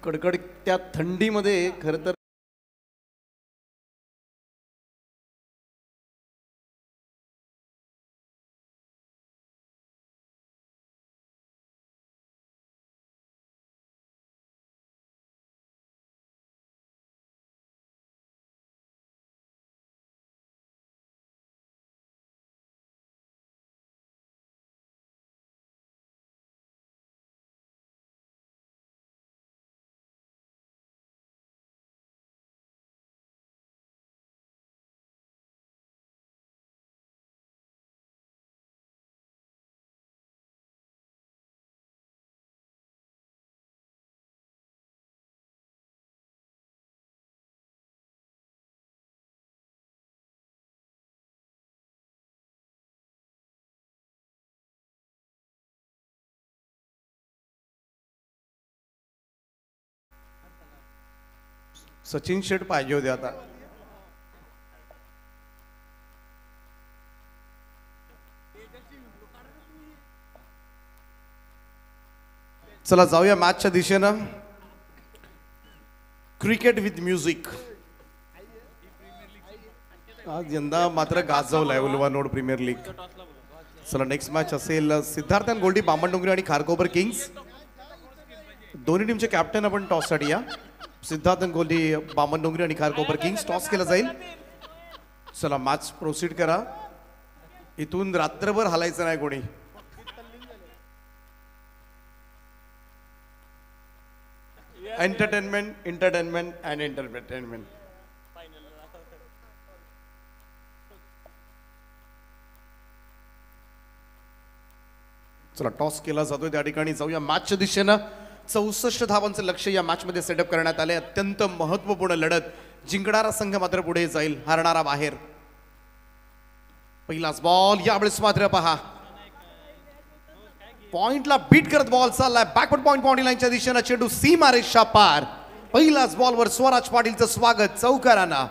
कडकडत्या थंडीमध्ये खरं तर सचिन शेट पाहिजे होते आता. चला जाऊया मॅचच्या दिशेनं. क्रिकेट विथ म्युझिक आज यंदा मात्र गाजवलाय उल्हानोड प्रीमियर लीग. चला नेक्स्ट मॅच असेल सिद्धार्थ अँड गोल्डी बामणडोंगरी आणि खारकोपर किंग्स. दोन्ही टीमचे कॅप्टन आपण टॉससाठी या. सिद्धार्थ अँड गोल्डी बामणडोंगरी आणि खारकोपर किंग्स टॉस केला जाईल. चला मॅच प्रोसीड करा. इथून रात्रभर हलायचं नाही कोणी. Entertainment entertainment and entertainment. चला टॉस केला जातोय त्या ठिकाणी जाऊया मॅचच्या दिशेनं. 64 धावांचं लक्ष या मॅच मध्ये सेटअप करण्यात आले. अत्यंत महत्वपूर्ण लढत. जिंकणारा संघ मात्र पुढे जाईल, हारणारा बाहेर. पहिलाच बॉल यावेळेस मात्र पहा पॉइंटला बीट करत बॉल चाललाय. बॅकवर्ड पॉइंट बाउंड्री लाईनच्या दिशेनं चेंडू सीमा रेषा पार. पहिलाच बॉलवर स्वराज पाटीलचं स्वागत चौकारांना.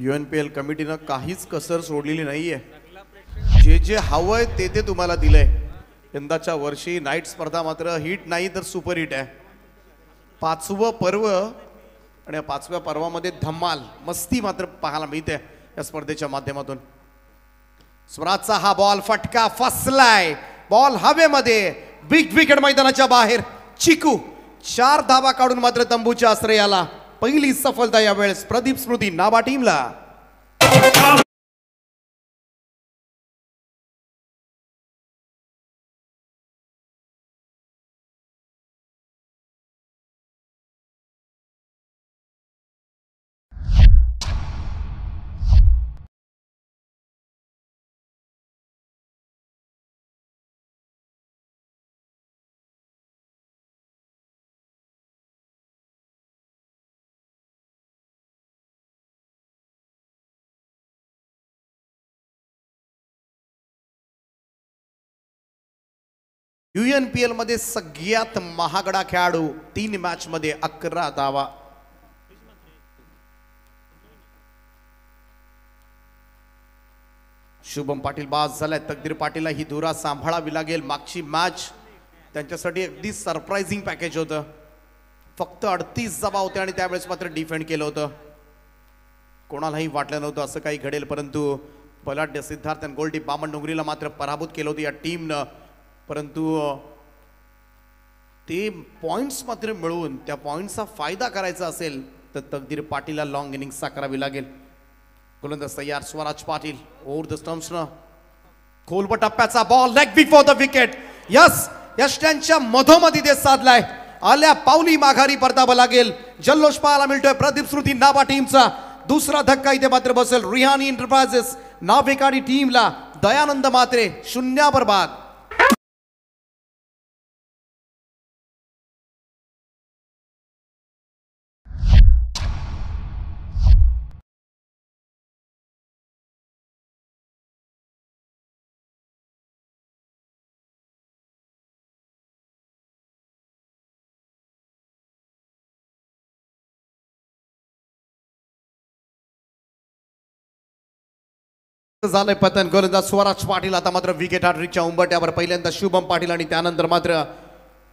UNPL कमिटीनं काहीच कसर सोडलेली नाहीये. जे जे हवंय ते तुम्हाला दिलंय. यंदाच्या वर्षी नाईट स्पर्धा मात्र हिट नाही तर सुपर हिट आहे. 5वं पर्व आणि या 5व्या पर्वामध्ये धमाल मस्ती मात्र पाहायला मिळते या स्पर्धेच्या माध्यमातून. स्वराजचा हा बॉल फटका फसलाय. बॉल हवेमध्ये. बिग विकेट मैदानाच्या बाहेर. चिकू 4 धावा काढून मात्र तंबूच्या आश्रयाला. पहिली सफलता यावेळेस प्रदीप स्मृती नाबा टीमला. UNPL मध्ये सगळ्यात महागडा खेळाडू. 3 मॅच मध्ये 11 धावा. शुभम पाटील बाद झालाय. तकदीर पाटीलला ही धुरा सांभाळावी लागेल. मागची मॅच त्यांच्यासाठी अगदी सरप्राइझिंग पॅकेज होतं. फक्त 38 धावा होत्या आणि त्यावेळेस मात्र डिफेंड केलं होतं. कोणालाही वाटलं नव्हतं असं काही घडेल, परंतु बलाढ्य सिद्धार्थ आणि गोल्डी बामणडोंगरीला मात्र पराभूत केलं होतं या टीमनं. परंतु ते पॉइंट्स मात्र मिळवून त्या पॉइंट्सचा फायदा करायचा असेल तर तकदीर पाटीलला लॉंग इनिंग साकारावी लागेल. गोलंदाज तयार स्वराज पाटील ओव्हर द स्टंप्सनं. खोलवर टप्प्याचा ball leg before the wicket. Yes यष्ट्यांच्या मधोमधी ते साधलाय. आल्या पावली माघारी परतावं लागेल. जल्लोष पाहायला मिळतोय प्रदीप स्मृती नाबा टीमचा. दुसरा धक्का इथे मात्र बसेल रिहानी एंटरप्राइजेस नावेकाडी टीमला. दयानंद मात्रे 0 बाद. झालंय पतन. गोलंदाज स्वराज पाटील आता मात्र विकेट हॅट्रिकच्या उंबरठ्यावर. पहिल्यांदा शुभम पाटील आणि त्यानंतर मात्र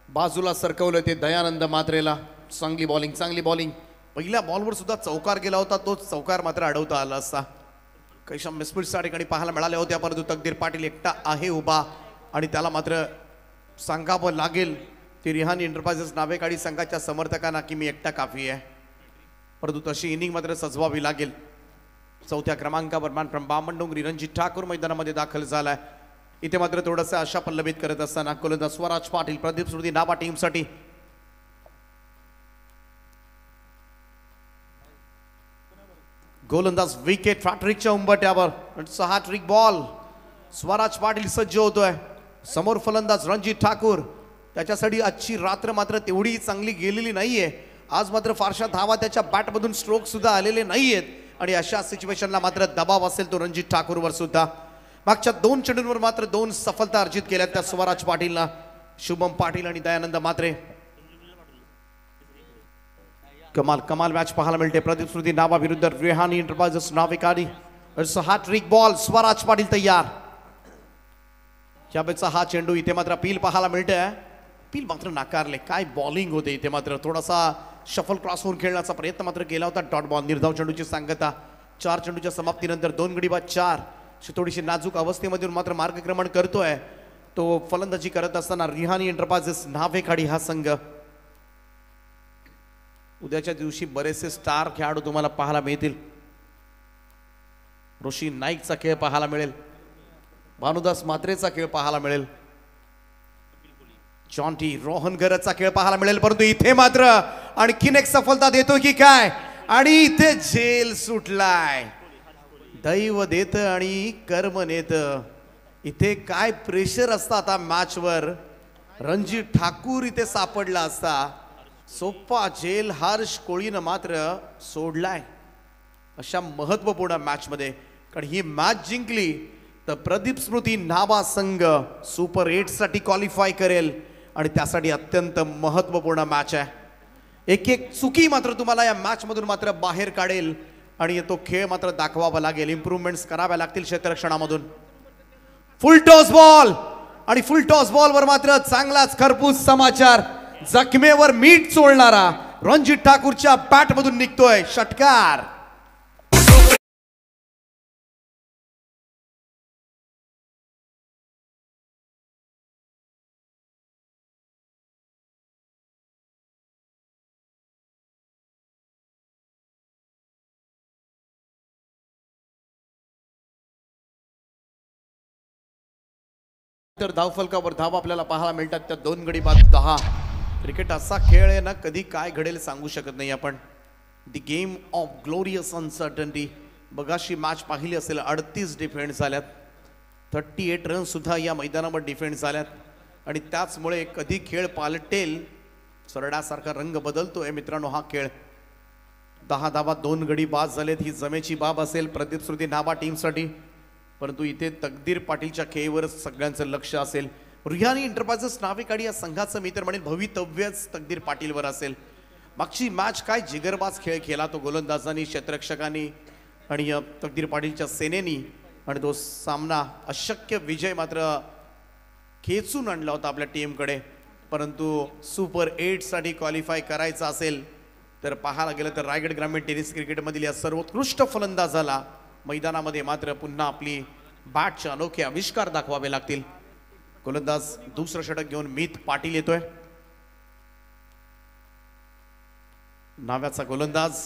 बाजूला सरकवलं ते दयानंद मात्रेला. चांगली बॉलिंग. पहिल्या बॉलवर सुद्धा चौकार गेला होता, तो चौकार मात्र अडवता आला असता. कैशा मिसफिल्ड्स त्या ठिकाणी पाहायला मिळाल्या होत्या, परंतु तकदीर पाटील एकटा आहे उभा आणि त्याला मात्र सांगावं लागेल ती रिहानी एंटरप्राइजेस नावेकाडी संघाच्या समर्थकांना की मी एकटा काफी आहे. परंतु तशी इनिंग मात्र सजवावी लागेल. चौथ्या क्रमांकावर फ्रॉम बामणडोंगरी रणजित ठाकूर मैदानामध्ये दाखल झालाय. इथे मात्र थोडंसं आशा पल्लवित करत असताना गोलंदाज स्वराज पाटील प्रदीप स्मृती नावा टीमसाठी. गोलंदाज विकेट हॅट्रिकच्या उंबरठ्यावर. Hat trick ball. स्वराज पाटील सज्ज होतोय. समोर फलंदाज रणजित ठाकूर. त्याच्यासाठी आजची रात्र मात्र तेवढी चांगली गेलेली नाहीये. आज मात्र फारशा धावा त्याच्या बॅटमधून स्ट्रोक सुद्धा आलेले नाहीयेत आणि अशा सिच्युएशनला मात्र दबाव असेल तो रणजित ठाकूरवर सुद्धा. मागच्या 2 चेंडूंवर मात्र 2 सफलता अर्जित केल्या त्या स्वराज पाटीलला. शुभम पाटील आणि दयानंद मात्रे. कमाल मॅच पाहायला मिळते. प्रदीप स्मृती नावा विरुद्ध रेहानी एंटरप्राइजेस नावेकाडी. Hat trick ball. स्वराज पाटील तयार. यावेळेचा हा चेंडू इथे मात्र अपील पाहायला मिळतंय. अपील मात्र नाकारले. काय बॉलिंग होते इथे मात्र. थोडासा शफल क्रॉसवर खेळण्याचा प्रयत्न मात्र केला होता. Dot ball. निर्धाव चेंडूची सांगता. 4 चेंडूच्या समाप्तीनंतर 2 गडी बाद 4. थोडीशी नाजूक अवस्थेमधून मात्र मार्गक्रमण करतोय तो फलंदाजी करत असताना रिहानी एंटरप्राइजेस नावेकाडी हा संघ. उद्याच्या दिवशी बरेचसे स्टार खेळाडू तुम्हाला पाहायला मिळतील. ऋषी नाईकचा खेळ पाहायला मिळेल. भानुदास मात्रेचा खेळ पाहायला मिळेल. जॉन्टी रोहन गरजचा खेळ पाहायला मिळेल. परंतु इथे मात्र आणखीन एक सफलता देतो की काय आणि इथे झेल सुटलाय. दैव देत आणि कर्म नेत. इथे काय प्रेशर असतं आता मॅचवर. रणजित ठाकूर इथे सापडला असता. सोप्पा झेल हर्ष कोळीनं मात्र सोडलाय अशा महत्वपूर्ण मॅचमध्ये. कारण ही मॅच जिंकली तर प्रदीप स्मृती नावा संघ सुपर 8 साठी क्वालिफाय करेल आणि त्यासाठी अत्यंत महत्वपूर्ण मॅच आहे. एक चुकी मात्र तुम्हाला या मॅच मधून मात्र बाहेर काढेल आणि तो खेळ मात्र दाखवावा लागेल. इम्प्रूव्हमेंट्स कराव्या लागतील क्षेत्ररक्षणामधून. फुल टॉस बॉल आणि फुल टॉस बॉलवर मात्र चांगलाच खरपूस समाचार. जखमेवर मीठ चोळणारा रणजित ठाकूरच्या बॅट मधून निघतोय षटकार. तर धावफलकावर धावा आपल्याला पाहायला मिळतात त्या 2 गडी बाद 10. क्रिकेट असा खेळ आहे ना, कधी काय घडेल सांगू शकत नाही आपण. The game of glorious uncertainty. बघाशी मॅच पाहिली असेल 38 डिफेंड झाल्यात. 38 रन सुद्धा या मैदानावर डिफेंड झाल्यात आणि त्याचमुळे कधी खेळ पालटेल सरडासारखा रंग बदलतोय मित्रांनो हा खेळ. 10 धावा 2 गडी बाद झालेत. ही जमेची बाब असेल प्रदीप स्मृती नावा टीमसाठी. परंतु इथे तकदीर पाटीलच्या खेळीवरच सगळ्यांचं लक्ष असेल. रिहानी एंटरप्राइजेस नावेकाडी या संघाचं मी तर म्हणेन भवितव्यच तकदीर पाटीलवर असेल. मागची मॅच काय जिगरबाज खेळ खेळला तो गोलंदाजांनी, क्षेत्ररक्षकांनी आणि तकदीर पाटीलच्या सेनेनी आणि तो सामना अशक्य विजय मात्र खेचून आणला होता आपल्या टीमकडे. परंतु सुपर 8 साठी क्वालिफाय करायचं असेल तर पाहायला गेलं तर रायगड ग्रामीण टेनिस क्रिकेटमधील या सर्वोत्कृष्ट फलंदाजाला मैदानामध्ये मात्र पुन्हा आपली बॅटचे अनोखे आविष्कार दाखवावे लागतील. गोलंदाज दुसरं षटक घेऊन मीत पाटील येतोय. नाव्याचा गोलंदाज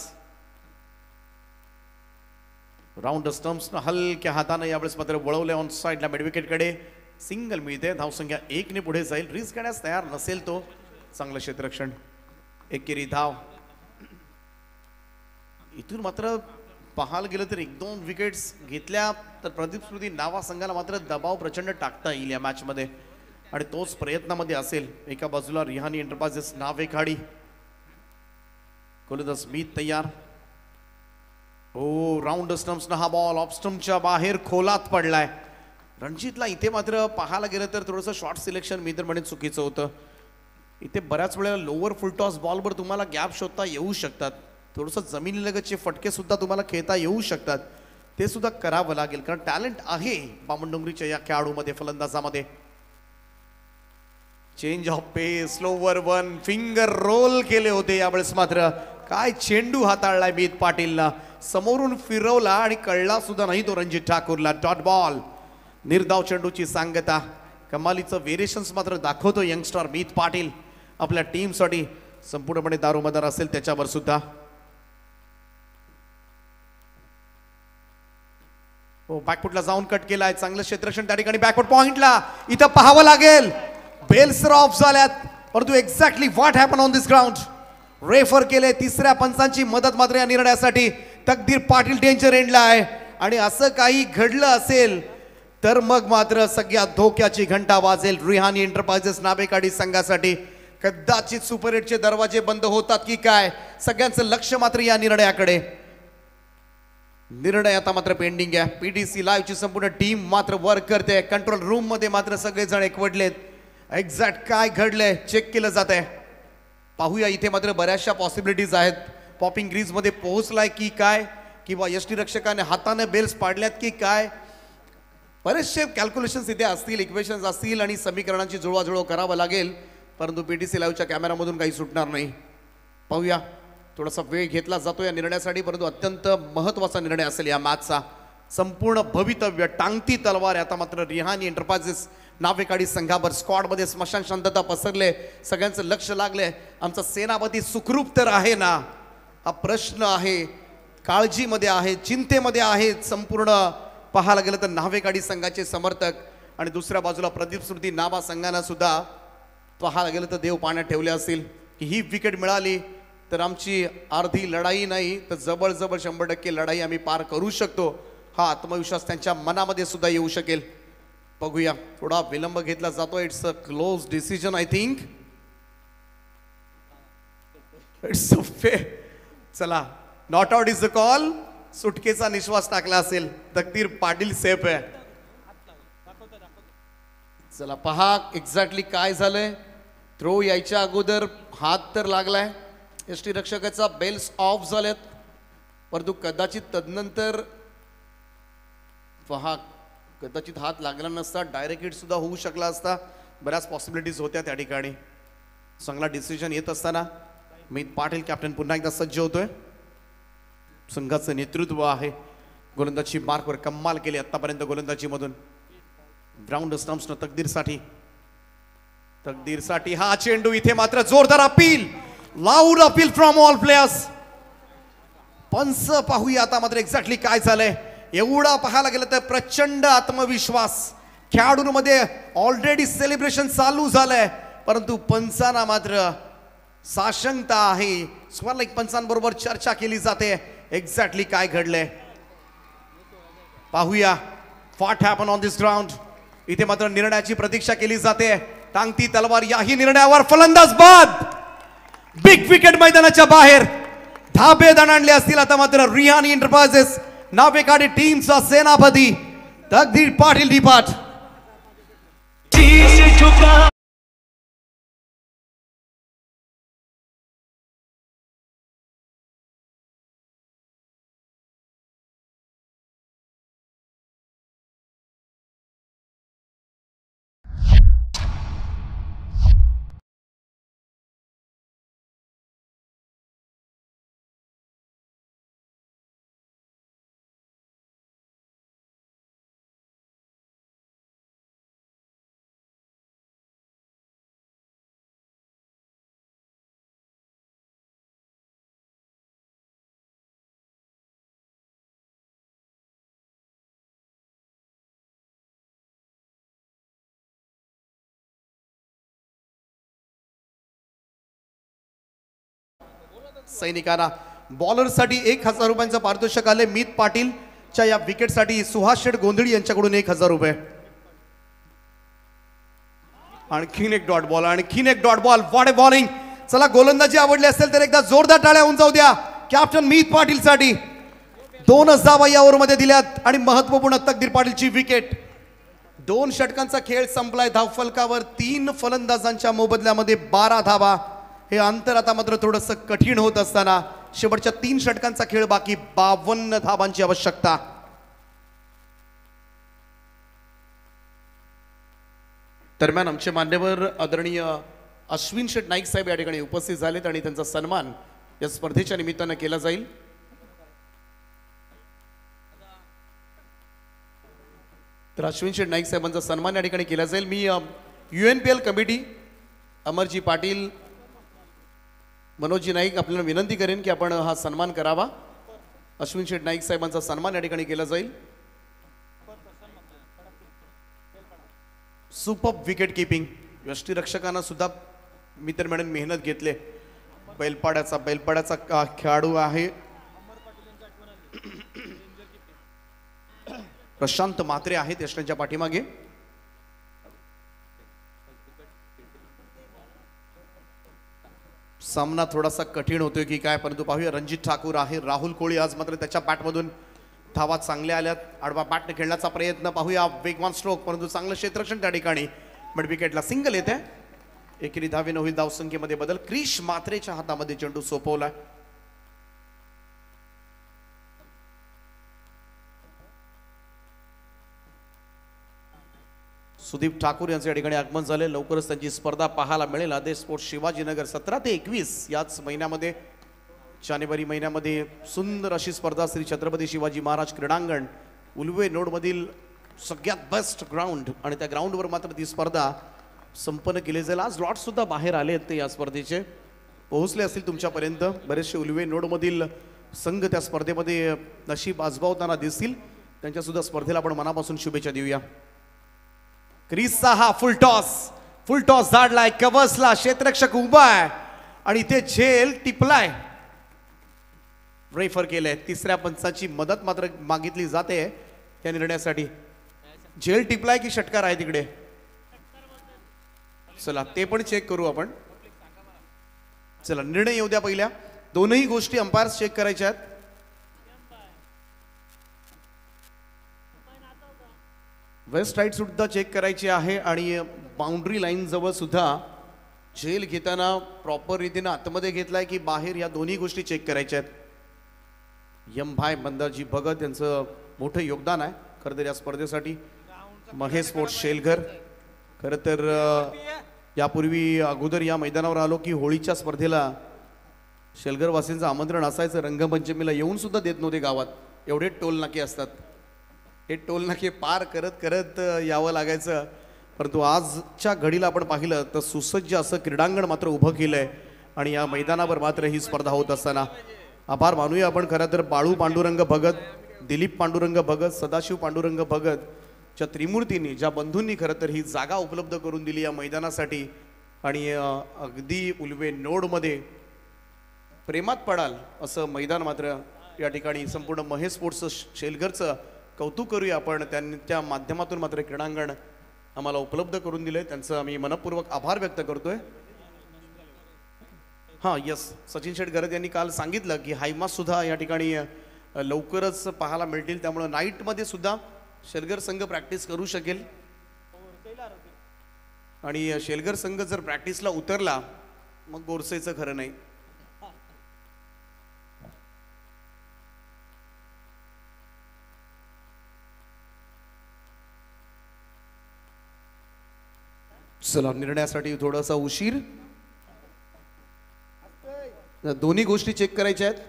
राऊंड स्टंप्स हलक्या हाताने यावेळेस मात्र वळवले ऑन साइडला मिडविकेटकडे. सिंगल मिळते. धावसंख्या 1 ने पुढे जाईल. रिस्क घेण्यास तयार नसेल तो. चांगलं क्षेत्ररक्षण. एकेरी धाव. इथून मात्र पाहायला गेलं तर 1-2 विकेट्स घेतल्या तर प्रदीप स्मृती नावा संघाला मात्र दबाव प्रचंड टाकता येईल या मॅचमध्ये आणि तोच प्रयत्नामध्ये असेल. एका बाजूला रिहानी एंटरप्राइजेस नावेकाडी. गोलंदाज मीत तयार. ओ राऊंड स्टंप्सनं हा बॉल ऑफ स्टंपच्या बाहेर खोलात पडलाय. रणजितला इथे मात्र पाहायला गेलं तर थोडंसं शॉर्ट सिलेक्शन मी तर म्हणेन चुकीचं होतं. इथे बऱ्याच वेळेला लोअर फुल टॉस बॉलवर तुम्हाला गॅप शोधता येऊ शकतात. थोडंसं जमिनीलगतचे फटके सुद्धा तुम्हाला खेळता येऊ शकतात. ते सुद्धा करावं लागेल, कारण टॅलेंट आहे बामणडोंगरीच्या या खेळाडूमध्ये, फलंदाजामध्ये. Change of pace, slower one, finger roll केले होते यावेळेस. मात्र काय चेंडू हाताळलाय मीत पाटीलला, समोरून फिरवला आणि कळला सुद्धा नाही तो रणजित ठाकूरला. डॉट बॉल, निर्धाव चेंडूची सांगता, कमालीचं व्हेरिएशन्स मात्र दाखवतो यंगस्टर मीत पाटील. आपल्या टीमसाठी संपूर्णपणे दारोमदार असेल त्याच्यावर सुद्धा. हो, बॅकफुटला जाऊन कट केलाय, चांगलं क्षेत्ररक्षण त्या ठिकाणी. बॅकफुट पॉइंटला इथं पाहावं लागेल, बेल्स ऑफ झाल्यात, परंतु exactly what happen on this ground. Refer केले, तिसऱ्या पंचांची मदत मात्र या निर्णयासाठी. तकदीर पाटील डेंजर एंडला आहे आणि असं काही घडलं असेल तर मग मात्र सगळ्यात धोक्याची घंटा वाजेल रिहानी एंटरप्राइजेस नावेकाडी संघासाठी. कदाचित सुपर 8चे दरवाजे बंद होतात की काय, सगळ्यांचं लक्ष मात्र या निर्णयाकडे. निर्णय आता मात्र पेंडिंग आहे. पीटीसी लाईव्हची संपूर्ण टीम मात्र वर्क करते. कंट्रोल रूम मध्ये मात्र सगळेजण एकवटलेत. एक्झॅक्ट काय घडलंय चेक केलं जात आहे. पाहूया, इथे मात्र बऱ्याचशा पॉसिबिलिटीज आहेत. पॉपिंग ग्रीज मध्ये पोहोचलाय की काय, किंवा यष्टीरक्षकाने हाताने बेल्स पाडल्यात की काय, बरेचसे कॅल्क्युलेशन्स इथे असतील, इक्वेशन्स असतील आणि समीकरणांची जुळवाजुळव करावं लागेल. परंतु पीटीसी लाईव्हच्या कॅमेरामधून काही सुटणार नाही. पाहूया, थोडासा वेळ घेतला जातो या निर्णयासाठी, परंतु अत्यंत महत्त्वाचा निर्णय असेल या मॅचचा. संपूर्ण भवितव्य टांगती तलवार आता मात्र रिहानी एंटरप्राइजेस नावेकाडी संघावर. स्क्वॉडमध्ये स्मशान शांतता पसरले, सगळ्यांचं लक्ष लागले. आमचा सेनापती सुखरूप तर आहे ना, हा प्रश्न आहे. काळजीमध्ये आहे, चिंतेमध्ये आहेत संपूर्ण. पाहायला गेलं तर नावेकाडी संघाचे समर्थक आणि दुसऱ्या बाजूला प्रदीप स्मृती नाभा संघांना सुद्धा पाहायला गेलं तर देव पाण्यात ठेवले असतील की ही विकेट मिळाली तर आमची अर्धी लढाई नाही तर जवळजवळ 100% लढाई आम्ही पार करू शकतो. हा आत्मविश्वास त्यांच्या मनामध्ये सुद्धा येऊ शकेल. बघूया, थोडा विलंब घेतला जातो. It's a close decision I think. It's a fair. चला, not out is the call. सुटकेचा निश्वास टाकला असेल. तकदीर पाटील सेफ आहे. चला पहा एक्झॅक्टली काय झालंय. थ्रो यायच्या अगोदर हात तर लागलाय, यष्टीरक्षकाचा बेल्स ऑफ झालेत, परंतु कदाचित तदनंतर पहा कदाचित हात लागला नसता, डायरेक्ट हिट सुद्धा होऊ शकला असता. बऱ्याच पॉसिबिलिटीज होत्या त्या ठिकाणी. चांगला डिसिजन येत असताना मीत पाटील कॅप्टन पुन्हा एकदा सज्ज होतोय. संघाचं नेतृत्व आहे. गोलंदाजी मार्कवर कमाल केली आतापर्यंत गोलंदाजीमधून. ग्राउंड स्टंप्सनं तकदीरसाठी हा चेंडू. इथे मात्र जोरदार appeal, loud appeal from all players. पंच पाहूया आता मात्र एक्झॅक्टली काय झालंय. एवढा पाहायला गेलं तर प्रचंड आत्मविश्वास खेळाडूंमध्ये, ऑलरेडी सेलिब्रेशन चालू झालंय, परंतु पंचांना मात्र साशंकता आहे. स्वर्लिक पंचांबरोबर चर्चा केली जाते. एक्झॅक्टली काय घडलंय पाहूया. What happen on this ground. इथे मात्र निर्णयाची प्रतीक्षा केली जाते. टांगती तलवार याही निर्णयावर. फलंदाज बाद. बिग विकेट मैदानाच्या बाहेर. धाबे दणाणले असतील आता मात्र रिहानी एंटरप्राइजेस नावेकाडी टीमचा सेनापती तकदीर पाटील डिपाट. सैनिकांना बॉलरसाठी 1000 रुपयांचं पारितोषिक आले. मीत पाटीलच्या या विकेटसाठी सुहास शेठ गोंधळी यांच्याकडून 1000 रुपये. आणखीन एक डॉट बॉल, आणखीन एक dot ball. What a bowling. चला, गोलंदाजी आवडली असेल तर एकदा जोरदार टाळ्या होऊन जाऊ द्या कॅप्टन मीत पाटीलसाठी. 2 धावा या ओव्हरमध्ये दिल्यात आणि महत्वपूर्ण तकदीर पाटीलची विकेट. 2 षटकांचा खेळ संपलाय. धावफलकावर 3 फलंदाजांच्या मोबदल्यामध्ये 12 धावा. हे अंतर आता मात्र थोडंसं कठीण होत असताना शेवटच्या 3 षटकांचा खेळ बाकी. 52 धावांची आवश्यकता. दरम्यान आमचे मान्यवर आदरणीय अश्विन शेठ नाईक साहेब या ठिकाणी उपस्थित झालेत आणि त्यांचा सन्मान या स्पर्धेच्या निमित्तानं केला जाईल. तर अश्विन शेठ नाईक साहेबांचा सन्मान या ठिकाणी केला जाईल. मी UNPL कमिटी अमरजी पाटील, मनोजी नाईक आपल्याला विनंती करेन की आपण हा सन्मान करावा. अश्विन शेठ नाईक साहेबांचा सन्मान या ठिकाणी केला जाईल. सुपर विकेट किपिंग, यष्टीरक्षकांना सुद्धा मित्र म्हणून मेहनत घेतले. बैलपाड्याचा खेळाडू आहे प्रशांत म्हात्रे आहेत यष्टींच्या पाठीमागे. सामना थोडासा कठीण होतोय की काय, परंतु पाहूया. रणजित ठाकूर आहे, राहुल कोळी आज मात्र त्याच्या बॅटमधून धावा चांगल्या आल्यात. आडवा बॅटने खेळण्याचा प्रयत्न पाहूया. वेगवान स्ट्रोक, परंतु चांगलं क्षेत्ररक्षण त्या ठिकाणी. मिड विकेटला सिंगल येते. एकेरी धावेनं होईल धावसंख्येमध्ये बदल. क्रिश मात्रेच्या हातामध्ये चेंडू सोपवला. सुदीप ठाकूर यांचे या ठिकाणी आगमन झाले. लवकरच त्यांची स्पर्धा पाहायला मिळेल. आदेश स्पोर्ट्स शिवाजीनगर 17 ते 21 याच महिन्यामध्ये, जानेवारी महिन्यामध्ये सुंदर अशी स्पर्धा श्री छत्रपती शिवाजी महाराज क्रीडांगण उल्वे नोडमधील सगळ्यात बेस्ट ग्राउंड, आणि त्या ग्राउंडवर मात्र ती स्पर्धा संपन्न केली जाईल. आज लॉट सुद्धा बाहेर आले आहेत ते या स्पर्धेचे, पोहोचले असतील तुमच्यापर्यंत. बरेचसे उल्वे नोडमधील संघ त्या स्पर्धेमध्ये नशीब आजमावताना दिसतील. त्यांच्यासुद्धा स्पर्धेला आपण मनापासून शुभेच्छा देऊया. क्रिसचा हा फुल टॉस झाडलाय, कव्हर्सला क्षेत्ररक्षक उभा आहे आणि इथे झेल टिपलाय. रेफर केलंय. तिसऱ्या पंचाची मदत मात्र मागितली जाते या निर्णयासाठी. झेल टिपलाय की षटकार आहे तिकडे, चला ते पण चेक करू आपण. चला निर्णय येऊ द्या पहिल्या. दोनही गोष्टी अंपायर चेक करायच्या आहेत. वेस्ट राईट सुद्धा चेक करायची आहे आणि बाउंड्री लाईन जवळ सुद्धा झेल घेताना प्रॉपर रीतीने आतमध्ये घेतलाय की बाहेर, या दोन्ही गोष्टी चेक करायच्या आहेत. भाई मंदारजी भगत यांचं मोठं योगदान आहे खरं तर या स्पर्धेसाठी. महेश स्पोर्ट्स शेलघर, खरं तर यापूर्वी अगोदर या मैदानावर आलो की होळीच्या स्पर्धेला शेलघरवासींचं आमंत्रण असायचं. रंगपंचमीला येऊन सुद्धा देत नव्हते गावात, एवढे टोल नाके असतात. हे टोल नाके पार करत करत यावं लागायचं. परंतु आजच्या घडीला आपण पाहिलं तर सुसज्ज असं क्रीडांगण मात्र उभं केलंय आणि या मैदानावर मात्र ही स्पर्धा होत असताना आभार मानूया आपण खरं तर बाळू पांडुरंग भगत, दिलीप पांडुरंग भगत, सदाशिव पांडुरंग भगत च्या त्रिमूर्तींनी, ज्या बंधूंनी खरं तर ही जागा उपलब्ध करून दिली या मैदानासाठी. आणि अगदी उल्वे नोडमध्ये प्रेमात पडाल असं मैदान मात्र या ठिकाणी संपूर्ण महेश स्पोर्ट्स शेलघरचं कौतुक करूया आपण. त्यांच्या माध्यमातून मात्र क्रीडांगण आम्हाला उपलब्ध करून दिले, त्यांचं आम्ही मनपूर्वक आभार व्यक्त करतोय. हां यस, सचिन शेठ गरज यांनी काल सांगितलं की हायमास सुद्धा या ठिकाणी लवकरच पाहायला मिळतील, त्यामुळे नाईटमध्ये सुद्धा शेलघर संघ प्रॅक्टिस करू शकेल. आणि शेलघर संघ जर प्रॅक्टिसला उतरला मग गोरसेचं खरं नाही. चला निर्णयासाठी थोडासा उशीर. दोन्ही गोष्टी चेक करायच्या आहेत.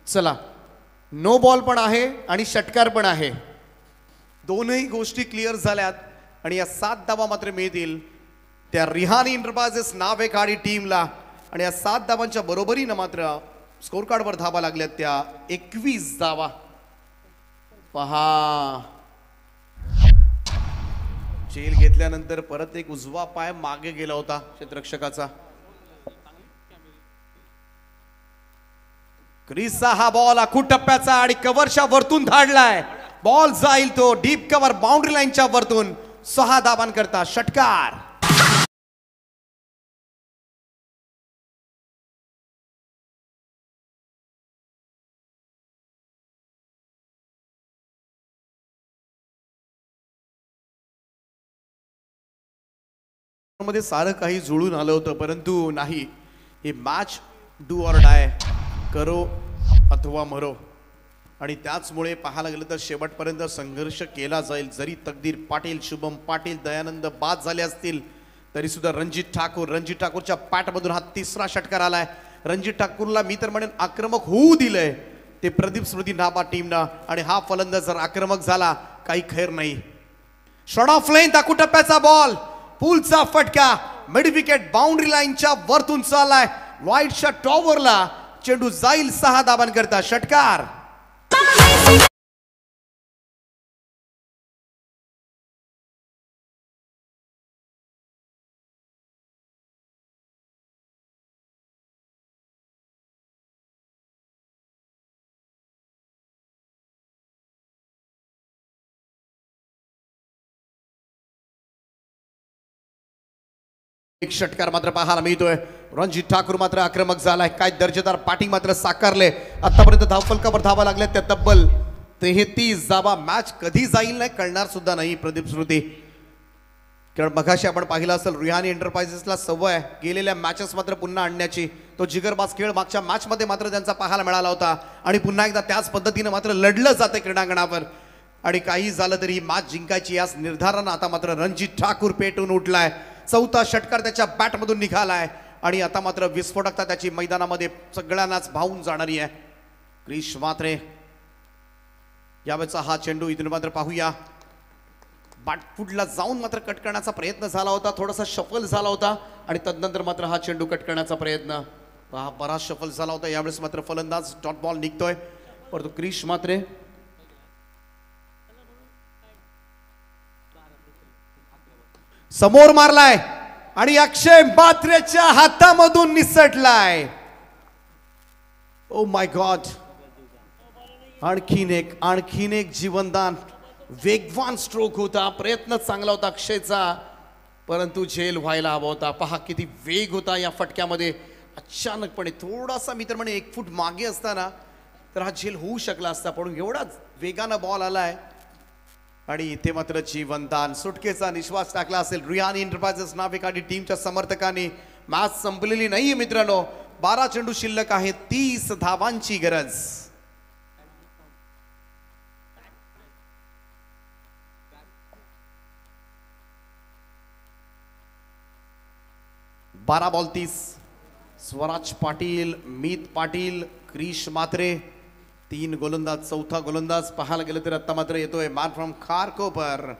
चला नो बॉल पण आहे आणि षटकार पण आहे. दोनही गोष्टी क्लिअर झाल्यात आणि या 7 धावा मात्र मिळतील त्या रिहानी इंटरप्राइजेस नावेकाडी टीमला. आणि या 7 धावांच्या बरोबरीनं मात्र स्कोर कार्डवर धावा लागल्यात त्या 21 धावा. पहा झेल घेतल्यानंतर परत एक उजवा पाय मागे गेला होता क्षेत्ररक्षकाचा. क्रिसचा हा बॉल आखूड टप्प्याचा आणि कव्हरच्या वरतून धाडलाय. बॉल जाईल तो डीप कव्हर बाउंड्री लाईनच्या वरतून. 6 धावांकरता षटकार. मध्ये सारं काही जुळून आलं होतं, परंतु नाही. ही मॅच डू ऑर डाय, करो अथवा मरो. आणि त्याचमुळे पाहायला गेलं तर शेवटपर्यंत संघर्ष केला जाईल. जरी तकदीर पाटील, शुभम पाटील, दयानंद बाद झाले असतील तरी सुद्धा रणजित ठाकूरच्या पॅटमधून हा तिसरा षटकार आलाय. रणजित ठाकूरला मी तर म्हणेन आक्रमक होऊ दिलंय ते प्रदीप स्मृती नाबा टीमनं. आणि हा फलंदाज जर आक्रमक झाला काही खैर नाही. शॉट ऑफ लाईन दाखवू टप्प्याचा बॉल, पूलचा फटका, मिड विकेट बाउंड्री लाईनच्या वरतून चाललाय. वाईटच्या टॉवरला चेंडू जाईल 6 धाबांकरता. षटकार एक षटकार मात्र पाहायला मिळतोय. रणजित ठाकूर मात्र आक्रमक झालाय. काय दर्जेदार बॅटिंग मात्र साकारले. आतापर्यंत धावफलकावर धावा लागल्या त्या तब्बल 33 धावा. मॅच कधी जाईल नाही कळणार सुद्धा नाही प्रदीप स्मृती. कारण मगाशी आपण पाहिलं असेल रुहानी एंटरप्राइजेसला सवय गेलेल्या मॅचेस मात्र पुन्हा आणण्याची. तो जिगरबाज खेळ मागच्या मॅच मध्ये मात्र त्यांचा पाहायला मिळाला होता. आणि पुन्हा एकदा त्याच पद्धतीने मात्र लढलं जाते क्रीडांगणावर. आणि काही झालं तरी ही मॅच जिंकायची याच निर्धारानं आता मात्र रणजित ठाकूर पेटून उठलाय. चौथा षटकार त्याच्या बॅटमधून निघालाय. आणि आता मात्र विस्फोटकता त्याची मैदानामध्ये सगळ्यांनाच भावून जाणारी आहे. क्रिश मात्रे यावेळेचा हा चेंडू इथून मात्र पाहूया. बॅटफुटला जाऊन मात्र कट करण्याचा प्रयत्न झाला होता, थोडासा शफल झाला होता. आणि तदनंतर मात्र हा चेंडू कट करण्याचा प्रयत्न, हा बराच शफल झाला होता. यावेळेस मात्र फलंदाज डॉट बॉल निघतोय. परंतु क्रिश मात्रे समोर मारलाय आणि अक्षय मात्रेच्या हातामधून निसटलाय. Oh my God. आणखीन एक जीवनदान. वेगवान स्ट्रोक होता, प्रयत्न चांगला होता अक्षयचा, परंतु झेल व्हायला हवा होता. पहा किती वेग होता या फटक्यामध्ये. अचानकपणे थोडासा मी तर म्हणे 1 फूट मागे असताना तर हा झेल होऊ शकला असता, पण एवढा वेगानं बॉल आलाय. आणि इथे मात्र जीवनदान, सुटकेचा निश्वास टाकला असेल रुहानी एंटरप्राइजेस नावेकाडी टीमच्या समर्थकांनी. मॅच संपलेली नाहीये मित्रांनो. 12 चेंडू शिल्लक आहे, 30 धावांची गरज. बारा बॉल 30. स्वराज पाटील, मीत पाटील, क्रिश मात्रे 3 गोलंदाज. चौथा गोलंदाज पाहायला गेलं तर आता मात्र येतोय मॅन फ्रॉम खारकोपर,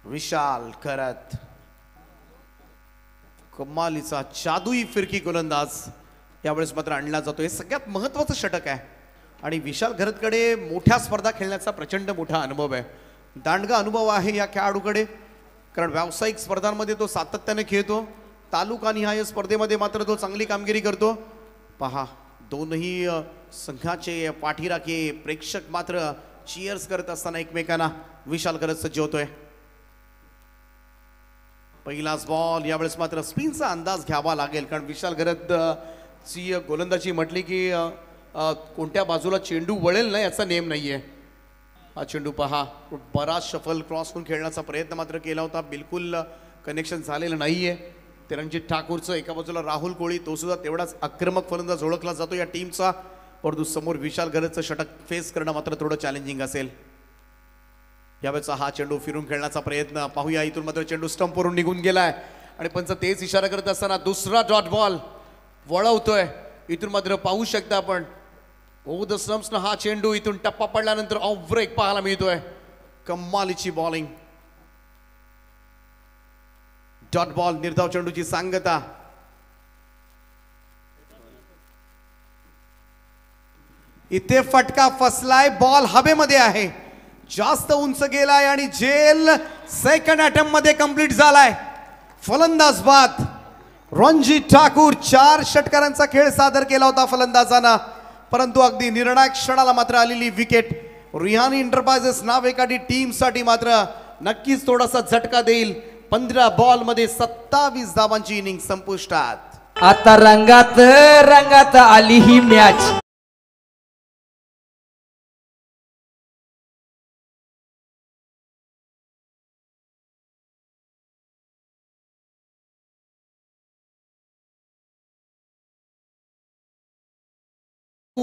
विशाल खरत. कमालीचा जादुई फिरकी गोलंदाज यावेळेस मात्र आणला जातोय. सगळ्यात महत्वाचं षटक आहे. आणि विशाल खरतकडे मोठ्या स्पर्धा खेळण्याचा प्रचंड मोठा अनुभव आहे, दांडगा अनुभव आहे या खेळाडूकडे. कारण व्यावसायिक स्पर्धांमध्ये तो सातत्याने खेळतो, तालुकानिहाय स्पर्धेमध्ये मात्र तो चांगली कामगिरी करतो. पहा दोनही संघाचे पाठीराखे प्रेक्षक मात्र चीयर्स करत असताना एकमेकांना विशाल करत सज्ज होतोय. पहिलाच बॉल. यावेळेस मात्र स्पिनचा अंदाज घ्यावा लागेल, कारण विशाल करत ची गोलंदाजी म्हटली की कोणत्या बाजूला चेंडू वळेल ना याचा नेम नाहीये. हा चेंडू पहा, बराच शफल क्रॉस करून खेळण्याचा प्रयत्न मात्र केला होता, बिलकुल कनेक्शन झालेलं नाहीये. ते रणजित ठाकूरचं एका बाजूला राहुल कोळी, तो सुद्धा तेवढाच आक्रमक फलंदाज ओळखला जातो या टीमचा. परंतु समोर विशाल गरजचं षटक फेस करणं मात्र थोडं चॅलेंजिंग असेल. यावेळेचा हा चेंडू फिरून खेळण्याचा प्रयत्न पाहूया. इथून मात्र चेंडू स्टंपवरून निघून गेलाय आणि पंच तेच इशारा करत असताना दुसरा डॉट बॉल वळवतोय. इथून मात्र पाहू शकता आपण ओव्हर द स्टंप्सनं हा चेंडू इथून टप्पा पडल्यानंतर ऑफ ब्रेक पाहायला मिळतोय. कमालीची बॉलिंग. डॉट बॉल, निर्धाव चेंडूची सांगता. इथे फटका फसलाय, बॉल हवेमध्ये आहे, जास्त उंच गेलाय आणि झेल सेकंड अटेम्प्ट मध्ये कंप्लीट झालाय. फलंदाज बाद. रणजित ठाकूर 4 षटकारांचा खेळ सादर केला होता फलंदाजांना, परंतु अगदी निर्णायक क्षणाला मात्र आलेली विकेट रुहानी एंटरप्राइजेस नावेकाडी टीम साठी मात्र नक्कीच थोडासा झटका देईल. 15 बॉल मध्ये 27 धावांची इनिंग संपुष्टात. आता रंगात आली ही मॅच.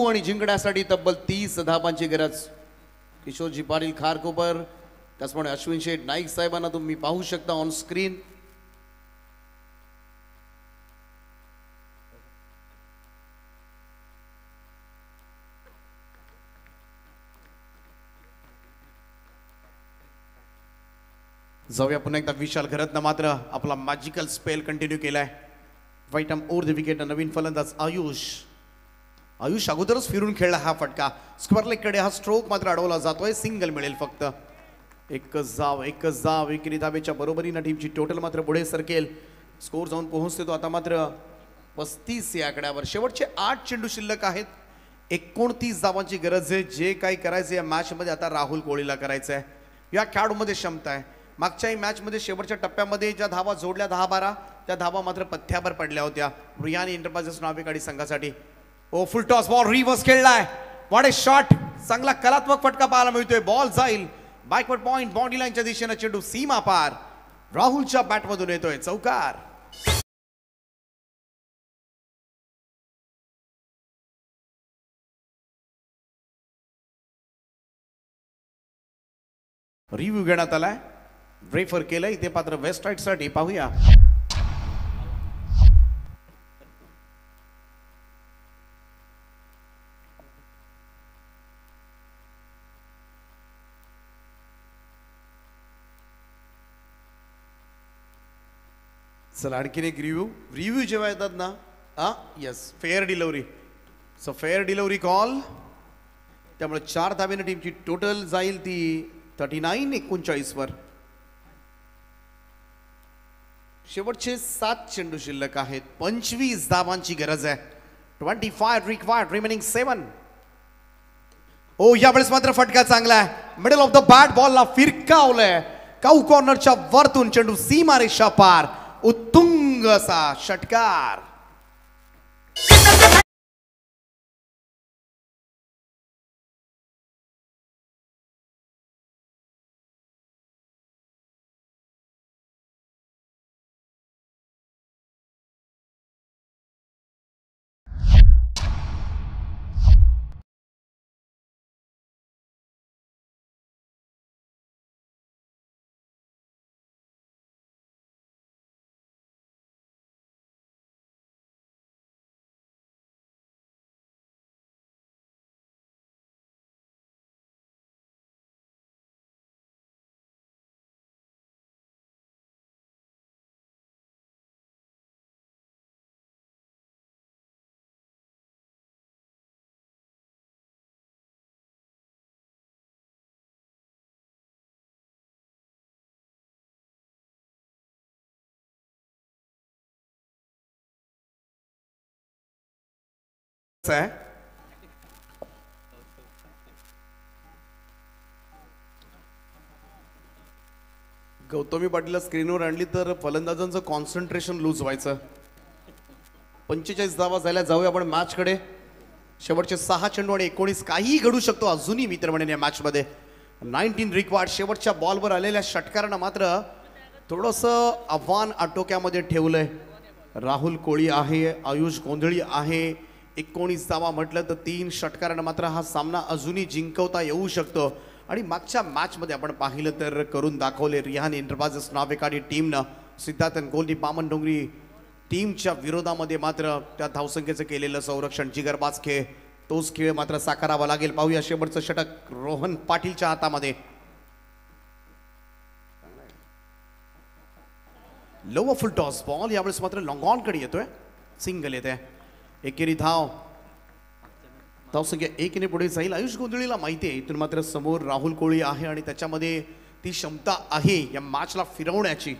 आणि जिंकण्यासाठी तब्बल 30 धावांची गरज. किशोरजी पाटील खारकोपर, त्याचप्रमाणे अश्विन शेठ नाईक साहेबांना तुम्ही पाहू शकता ऑन स्क्रीन. जाऊया पुन्हा एकदा विशाल घरतनं मात्र आपला मॅजिकल स्पेल कंटिन्यू केलाय. वाईट आर्म ओव्हर द विकेट. नवीन फलंदाज आयुष अगोदरच फिरून खेळला हा फटका. स्क्वेअर लेगकडे हा स्ट्रोक मात्र अडवला जातोय. सिंगल मिळेल फक्त. एकच जाव एकेरी धावेच्या बरोबरीनं टीमची टोटल मात्र पुढे सरकेल. स्कोर जाऊन पोहोचते तो आता मात्र 35 या आकड्यावर. शेवटचे 8 चेंडू शिल्लक आहेत. 29 धावांची गरज आहे. जे काही करायचं या मॅच मध्ये आता राहुल कोळीला करायचं आहे. या खेळाडूमध्ये क्षमता आहे. मागच्याही मॅच मध्ये शेवटच्या टप्प्यामध्ये ज्या धावा जोडल्या 10-12 त्या धावा मात्र पथ्यावर पडल्या होत्या रियानी एंटरप्राइजेस नावेकाडी संघासाठी. ओ फुल टॉस बॉल रिव्हर्स खेळलाय. What A shot. चांगला कलात्मक फटका पाहायला मिळतोय. बॉल जाईल बॅकवर्ड पॉइंट बाउंड्री लाईनच्या दिशेने. चेंडू सीमा पार. राहुलच्या बॅटमधून येतोय चौकार. रिव्ह्यू घेण्यात आलाय. रेफर केलंय इथे पात्र वेस्ट राईट साठी. पाहूया चला आणखीन एक रिव्ह्यू जेव्हा येतात ना yes fair delivery. So fair delivery call. त्यामुळे 4 धावेने टीमची टोटल जाईल ती 39-39 वर. शेवटचे 7 चेंडू शिल्लक आहेत. 25 धावांची गरज आहे. 25 रिक्वायर्ड रिमेनिंग 7. ओ यावेळेस मात्र फटका चांगला आहे. मिडल ऑफ द बॅट बॉलला फिरकावलंय. काऊ कॉर्नरच्या वरतून चेंडू सीमारेषा पार. उत्तुंग असा षटकार. आहे गौतमी पाटीलला स्क्रीनवर आणली तर फलंदाजांचं कॉन्सन्ट्रेशन लूज व्हायचं. 45 धावा झाल्या. जाऊया आपण मॅच कडे. शेवटचे 6 चेंडू आणि 19 काही घडू शकतो अजूनही मित्र म्हणेन या मॅच मध्ये. 19 रिक्वायर्ड. शेवटच्या बॉलवर आलेल्या षटकारानं मात्र थोडस आव्हान आटोक्यामध्ये ठेवलंय. राहुल कोळी आहे, आयुष गोंधळी आहे. 19 धावा म्हटलं तर 3 षटकारानं मात्र हा सामना अजूनही जिंकवता येऊ शकतो. आणि मागच्या मॅच मध्ये आपण पाहिलं तर करून दाखवले रियानी एंटरप्राइजेस नावेकाडी टीमनं. सिद्धार्थ गोल्डी बामनडोंगरी टीमच्या विरोधामध्ये मात्र त्या धावसंख्येचं केलेलं संरक्षण. जिगरबाज खेळ. तोच खेळ मात्र साकारावा लागेल. पाहूया शेवटचं षटक रोहन पाटीलच्या हातामध्ये. लो फुल टॉस बॉल यावेळेस मात्र लॉंग ऑन कडे येतोय. सिंगल येते. एकेरी धावसंख्या 1 ने पुढे जाईल. आयुष गोंधळीला माहिती आहे इथून मात्र समोर राहुल कोळी आहे आणि त्याच्यामध्ये ती क्षमता आहे या मॅचला फिरवण्याची.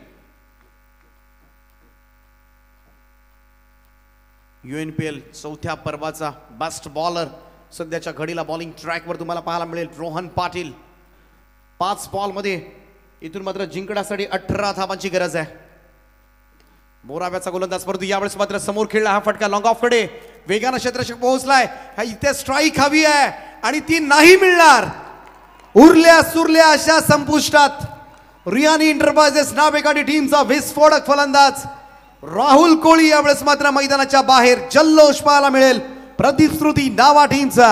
UNPL 4थ्या पर्वाचा बेस्ट बॉलर सध्याच्या घडीला बॉलिंग ट्रॅकवर तुम्हाला पाहायला मिळेल रोहन पाटील. 5 बॉल मध्ये इथून मात्र जिंकण्यासाठी 18 धावांची गरज आहे. मोराव्याचा गोलंदाज परंतु यावेळेस मात्र समोर खेळला हा फटका लॉंग ऑफ कडे. वेगानं क्षेत्ररक्षक पोहोचलाय. हा इथे स्ट्राईक हवी आहे आणि ती नाही मिळणार. उरल्या सुरल्या अशा संपुष्टात रियानी एंटरप्राइजेस नावेकाडी टीमचा विस्फोटक फलंदाज राहुल कोळी यावेळेस मात्र मैदानाच्या बाहेर. जल्लोष पाहायला मिळेल. प्रदीप श्रुती नावा टीमचा.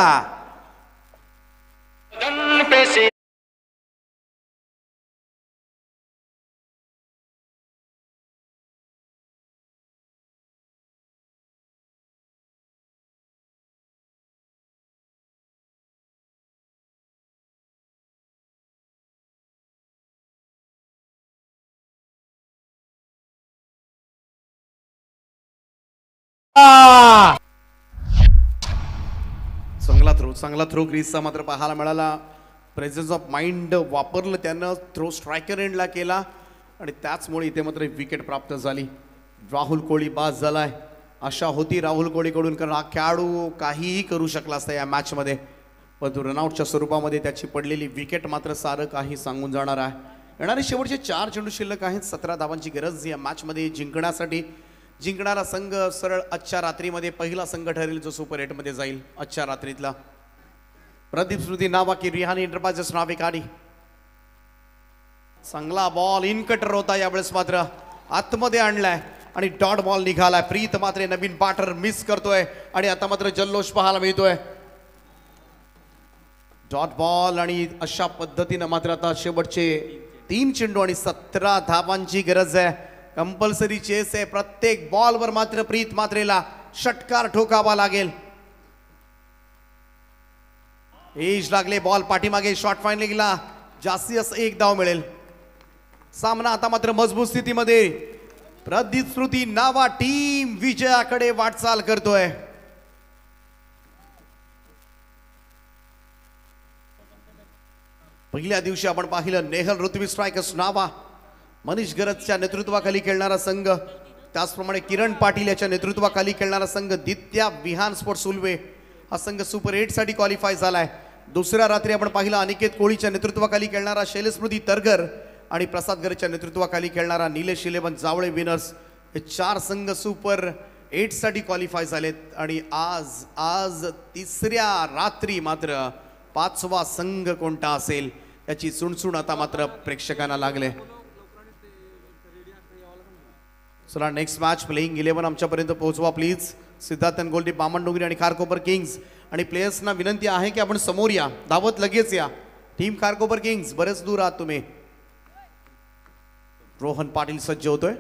चांगला थ्रो क्रीजचा मात्र पाहायला मिळाला. प्रेझेन्स ऑफ माइंड वापरलं त्यानं, थ्रो स्ट्रायकर एंडला केला आणि त्याचमुळे इथे मात्र विकेट प्राप्त झाली. राहुल कोहली बाद झालाय. आशा होती राहुल कोहलीकडून, कारण हा खेळाडू काहीही करू शकला असता या मॅचमध्ये, परंतु रनआउटच्या स्वरूपामध्ये त्याची पडलेली विकेट मात्र सारं काही सांगून जाणार आहे. येणारे शेवटचे 4 चेंडू शिल्लक आहेत. 17 धावांची गरज या मॅचमध्ये जिंकण्यासाठी. जिंकणारा संघ सरळ आजच्या रात्रीमध्ये पहिला संघ ठरेल जो सुपर 8 मध्ये जाईल आजच्या रात्रीतला. प्रदीप श्रुती नावा की रिहानी एंटरप्राइजेस नावे काढी. चांगला बॉल इन कटर होता, यावेळेस मात्र आतमध्ये आणलाय आणि डॉट बॉल निघालाय. प्रीत मात्र नवीन बॅटर मिस करतोय आणि आता मात्र जल्लोष पाहायला मिळतोय. डॉट बॉल आणि अशा पद्धतीनं मात्र आता शेवटचे 3 चेंडू आणि 17 धावांची गरज आहे. कंपल्सरी चेस आहे. प्रत्येक बॉलवर मात्र प्रीत मात्रेला षटकार ठोकावा लागेल. एज लागले, बॉल पाठीमागे, शॉर्ट फाईन गेला, जास्तीत जास्त 1 धाव मिळेल. सामना आता मात्र मजबूत स्थितीमध्ये. प्रदीप श्रुती नावा टीम विजयाकडे वाटचाल करतोय. पहिल्या दिवशी आपण पाहिलं नेहल ऋत्वी स्ट्रायकर्स नावा, मनीष गरजच्या नेतृत्वाखाली खेळणारा संघ, त्याचप्रमाणे किरण पाटील याच्या नेतृत्वाखाली खेळणारा संघ दित्या विहान स्पोर्ट्स उल्वे हा संघ सुपर 8 साठी क्वालिफाय झालाय. दुसऱ्या रात्री आपण पाहिलं अनिकेत कोळीच्या नेतृत्वाखाली खेळणारा शैलस्मृती तरगर आणि प्रसाद गरजच्या नेतृत्वाखाली खेळणारा निलेश 11 जावळे विनर्स, हे 4 संघ सुपर 8 साठी क्वालिफाय झालेत. आणि आज तिसऱ्या रात्री मात्र 5वा संघ कोणता असेल याची सुणसुण आता मात्र प्रेक्षकांना लागले. चला नेक्स्ट मॅच प्लेइंग 11 आमच्यापर्यंत पोहोचवा प्लीज. सिद्धार्थ गोल्डी, बामणडोंगरी आणि खारकोपर किंग्स. आणि प्लेयर्सना विनंती आहे की आपण समोर या, धावत लगेच या. टीम खारकोपर किंग्स बरेच दूर आहात तुम्ही. रोहन पाटील सज्ज होतोय.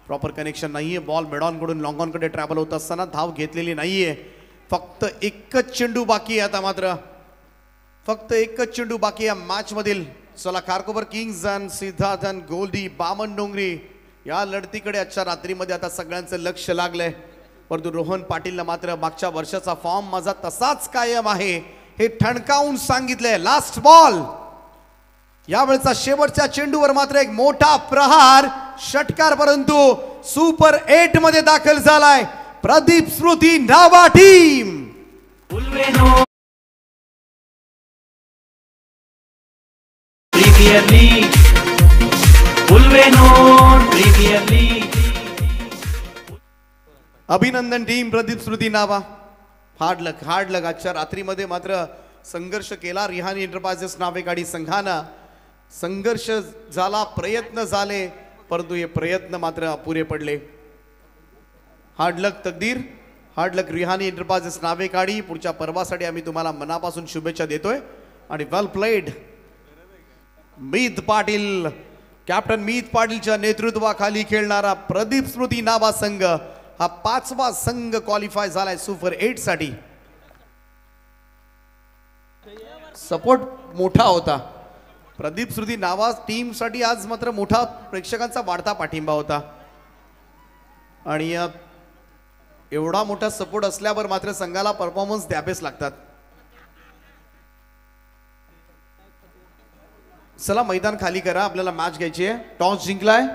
प्रॉपर कनेक्शन नाहीये. बॉल मिडॉन कडून लॉंग ऑन कडे ट्रॅव्हल होत असताना धाव घेतलेली नाहीये. फक्त एकच चेंडू बाकी आहे आता मात्र. फक्त एकच चेंडू बाकी या मॅच मधील. चला खारकोपर किंग्स आणि सिद्धार्थ गोल्डी बामणडोंगरी या लढतीकडे आजच्या रात्रीमध्ये आता सगळ्यांचं लक्ष लागलंय. परंतु रोहन पाटीलला मात्र मागच्या वर्षाचा फॉर्म माझा तसाच कायम आहे हे ठणकावून सांगितलंय. लास्ट बॉल, यावेळेचा शेवटच्या चेंडूवर मात्र एक मोठा प्रहार, षटकार, परंतु सुपर 8 मध्ये दाखल झालाय प्रदीप श्रुती नावा टीम. अभिनंदन टीम प्रदीप श्रुती नावा. हार्ड लक आजच्या रात्रीमध्ये मात्र संघर्ष केला रिहानी एंटरप्राइजेस नावेकाडी संघानं. संघर्ष झाला, प्रयत्न झाले, परंतु हे प्रयत्न मात्र अपुरे पडले. हार्ड लक तकदीर, हार्ड लक रिहानी एंटरप्राइजेस नावेकाडी. पुढच्या पर्वासाठी आम्ही तुम्हाला मनापासून शुभेच्छा देतोय. आणि वेल प्लेड. मीत पाटील, कॅप्टन मीत पाटीलच्या नेतृत्वाखाली खेळणारा प्रदीप श्रुती नावा संघ हा 5वा संघ क्वालिफाय झालाय सुपर 8 साठी. सपोर्ट मोठा होता प्रदीप श्रुती नावा टीम साठी. आज मात्र मोठा प्रेक्षकांचा वाढता पाठिंबा होता आणि एवढा मोठा सपोर्ट असल्यावर मात्र संघाला परफॉर्मन्स द्यावेच लागतात. चला मैदान खाली करा, आपल्याला मॅच घ्यायची आहे. टॉस जिंकलाय,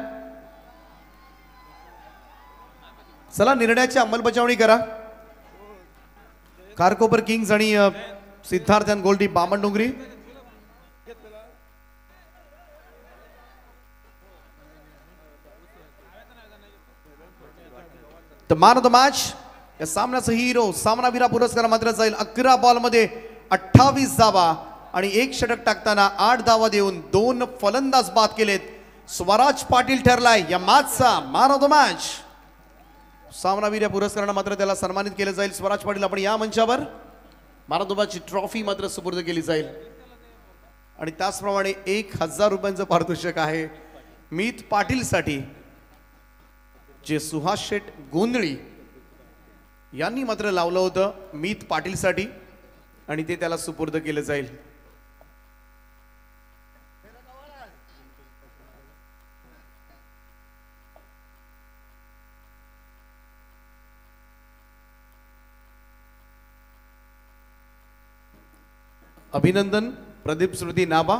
चला निर्णयाची अंमलबजावणी करा. खारकोपर किंग्स आणि सिद्धार्थ गोल्डी बामणडोंगरी. तर मॅन ऑफ द मॅच, या सामन्याचा हिरो, सामनावीरा पुरस्कार मात्र जाईल 11 बॉल मध्ये 28 धावा आणि 1 षटक टाकताना 8 धावा देऊन 2 फलंदाज बाद केलेत. स्वराज पाटील ठरलाय या मॅचचा मॅन ऑफ द मॅच. सामनावीर या पुरस्कारानं मात्र त्याला सन्मानित केलं जाईल. स्वराज पाटील आपण या मंचावर. मानवतोबाची ट्रॉफी मात्र सुपूर्द केली जाईल आणि त्याचप्रमाणे 1000 रुपयांचं पारितोषिक आहे मीत पाटीलसाठी, जे सुहास शेठ गोंधळी यांनी मात्र लावलं होतं मीत पाटीलसाठी आणि ते त्याला सुपूर्द केलं जाईल. अभिनंदन प्रदीप स्मृती नाबा.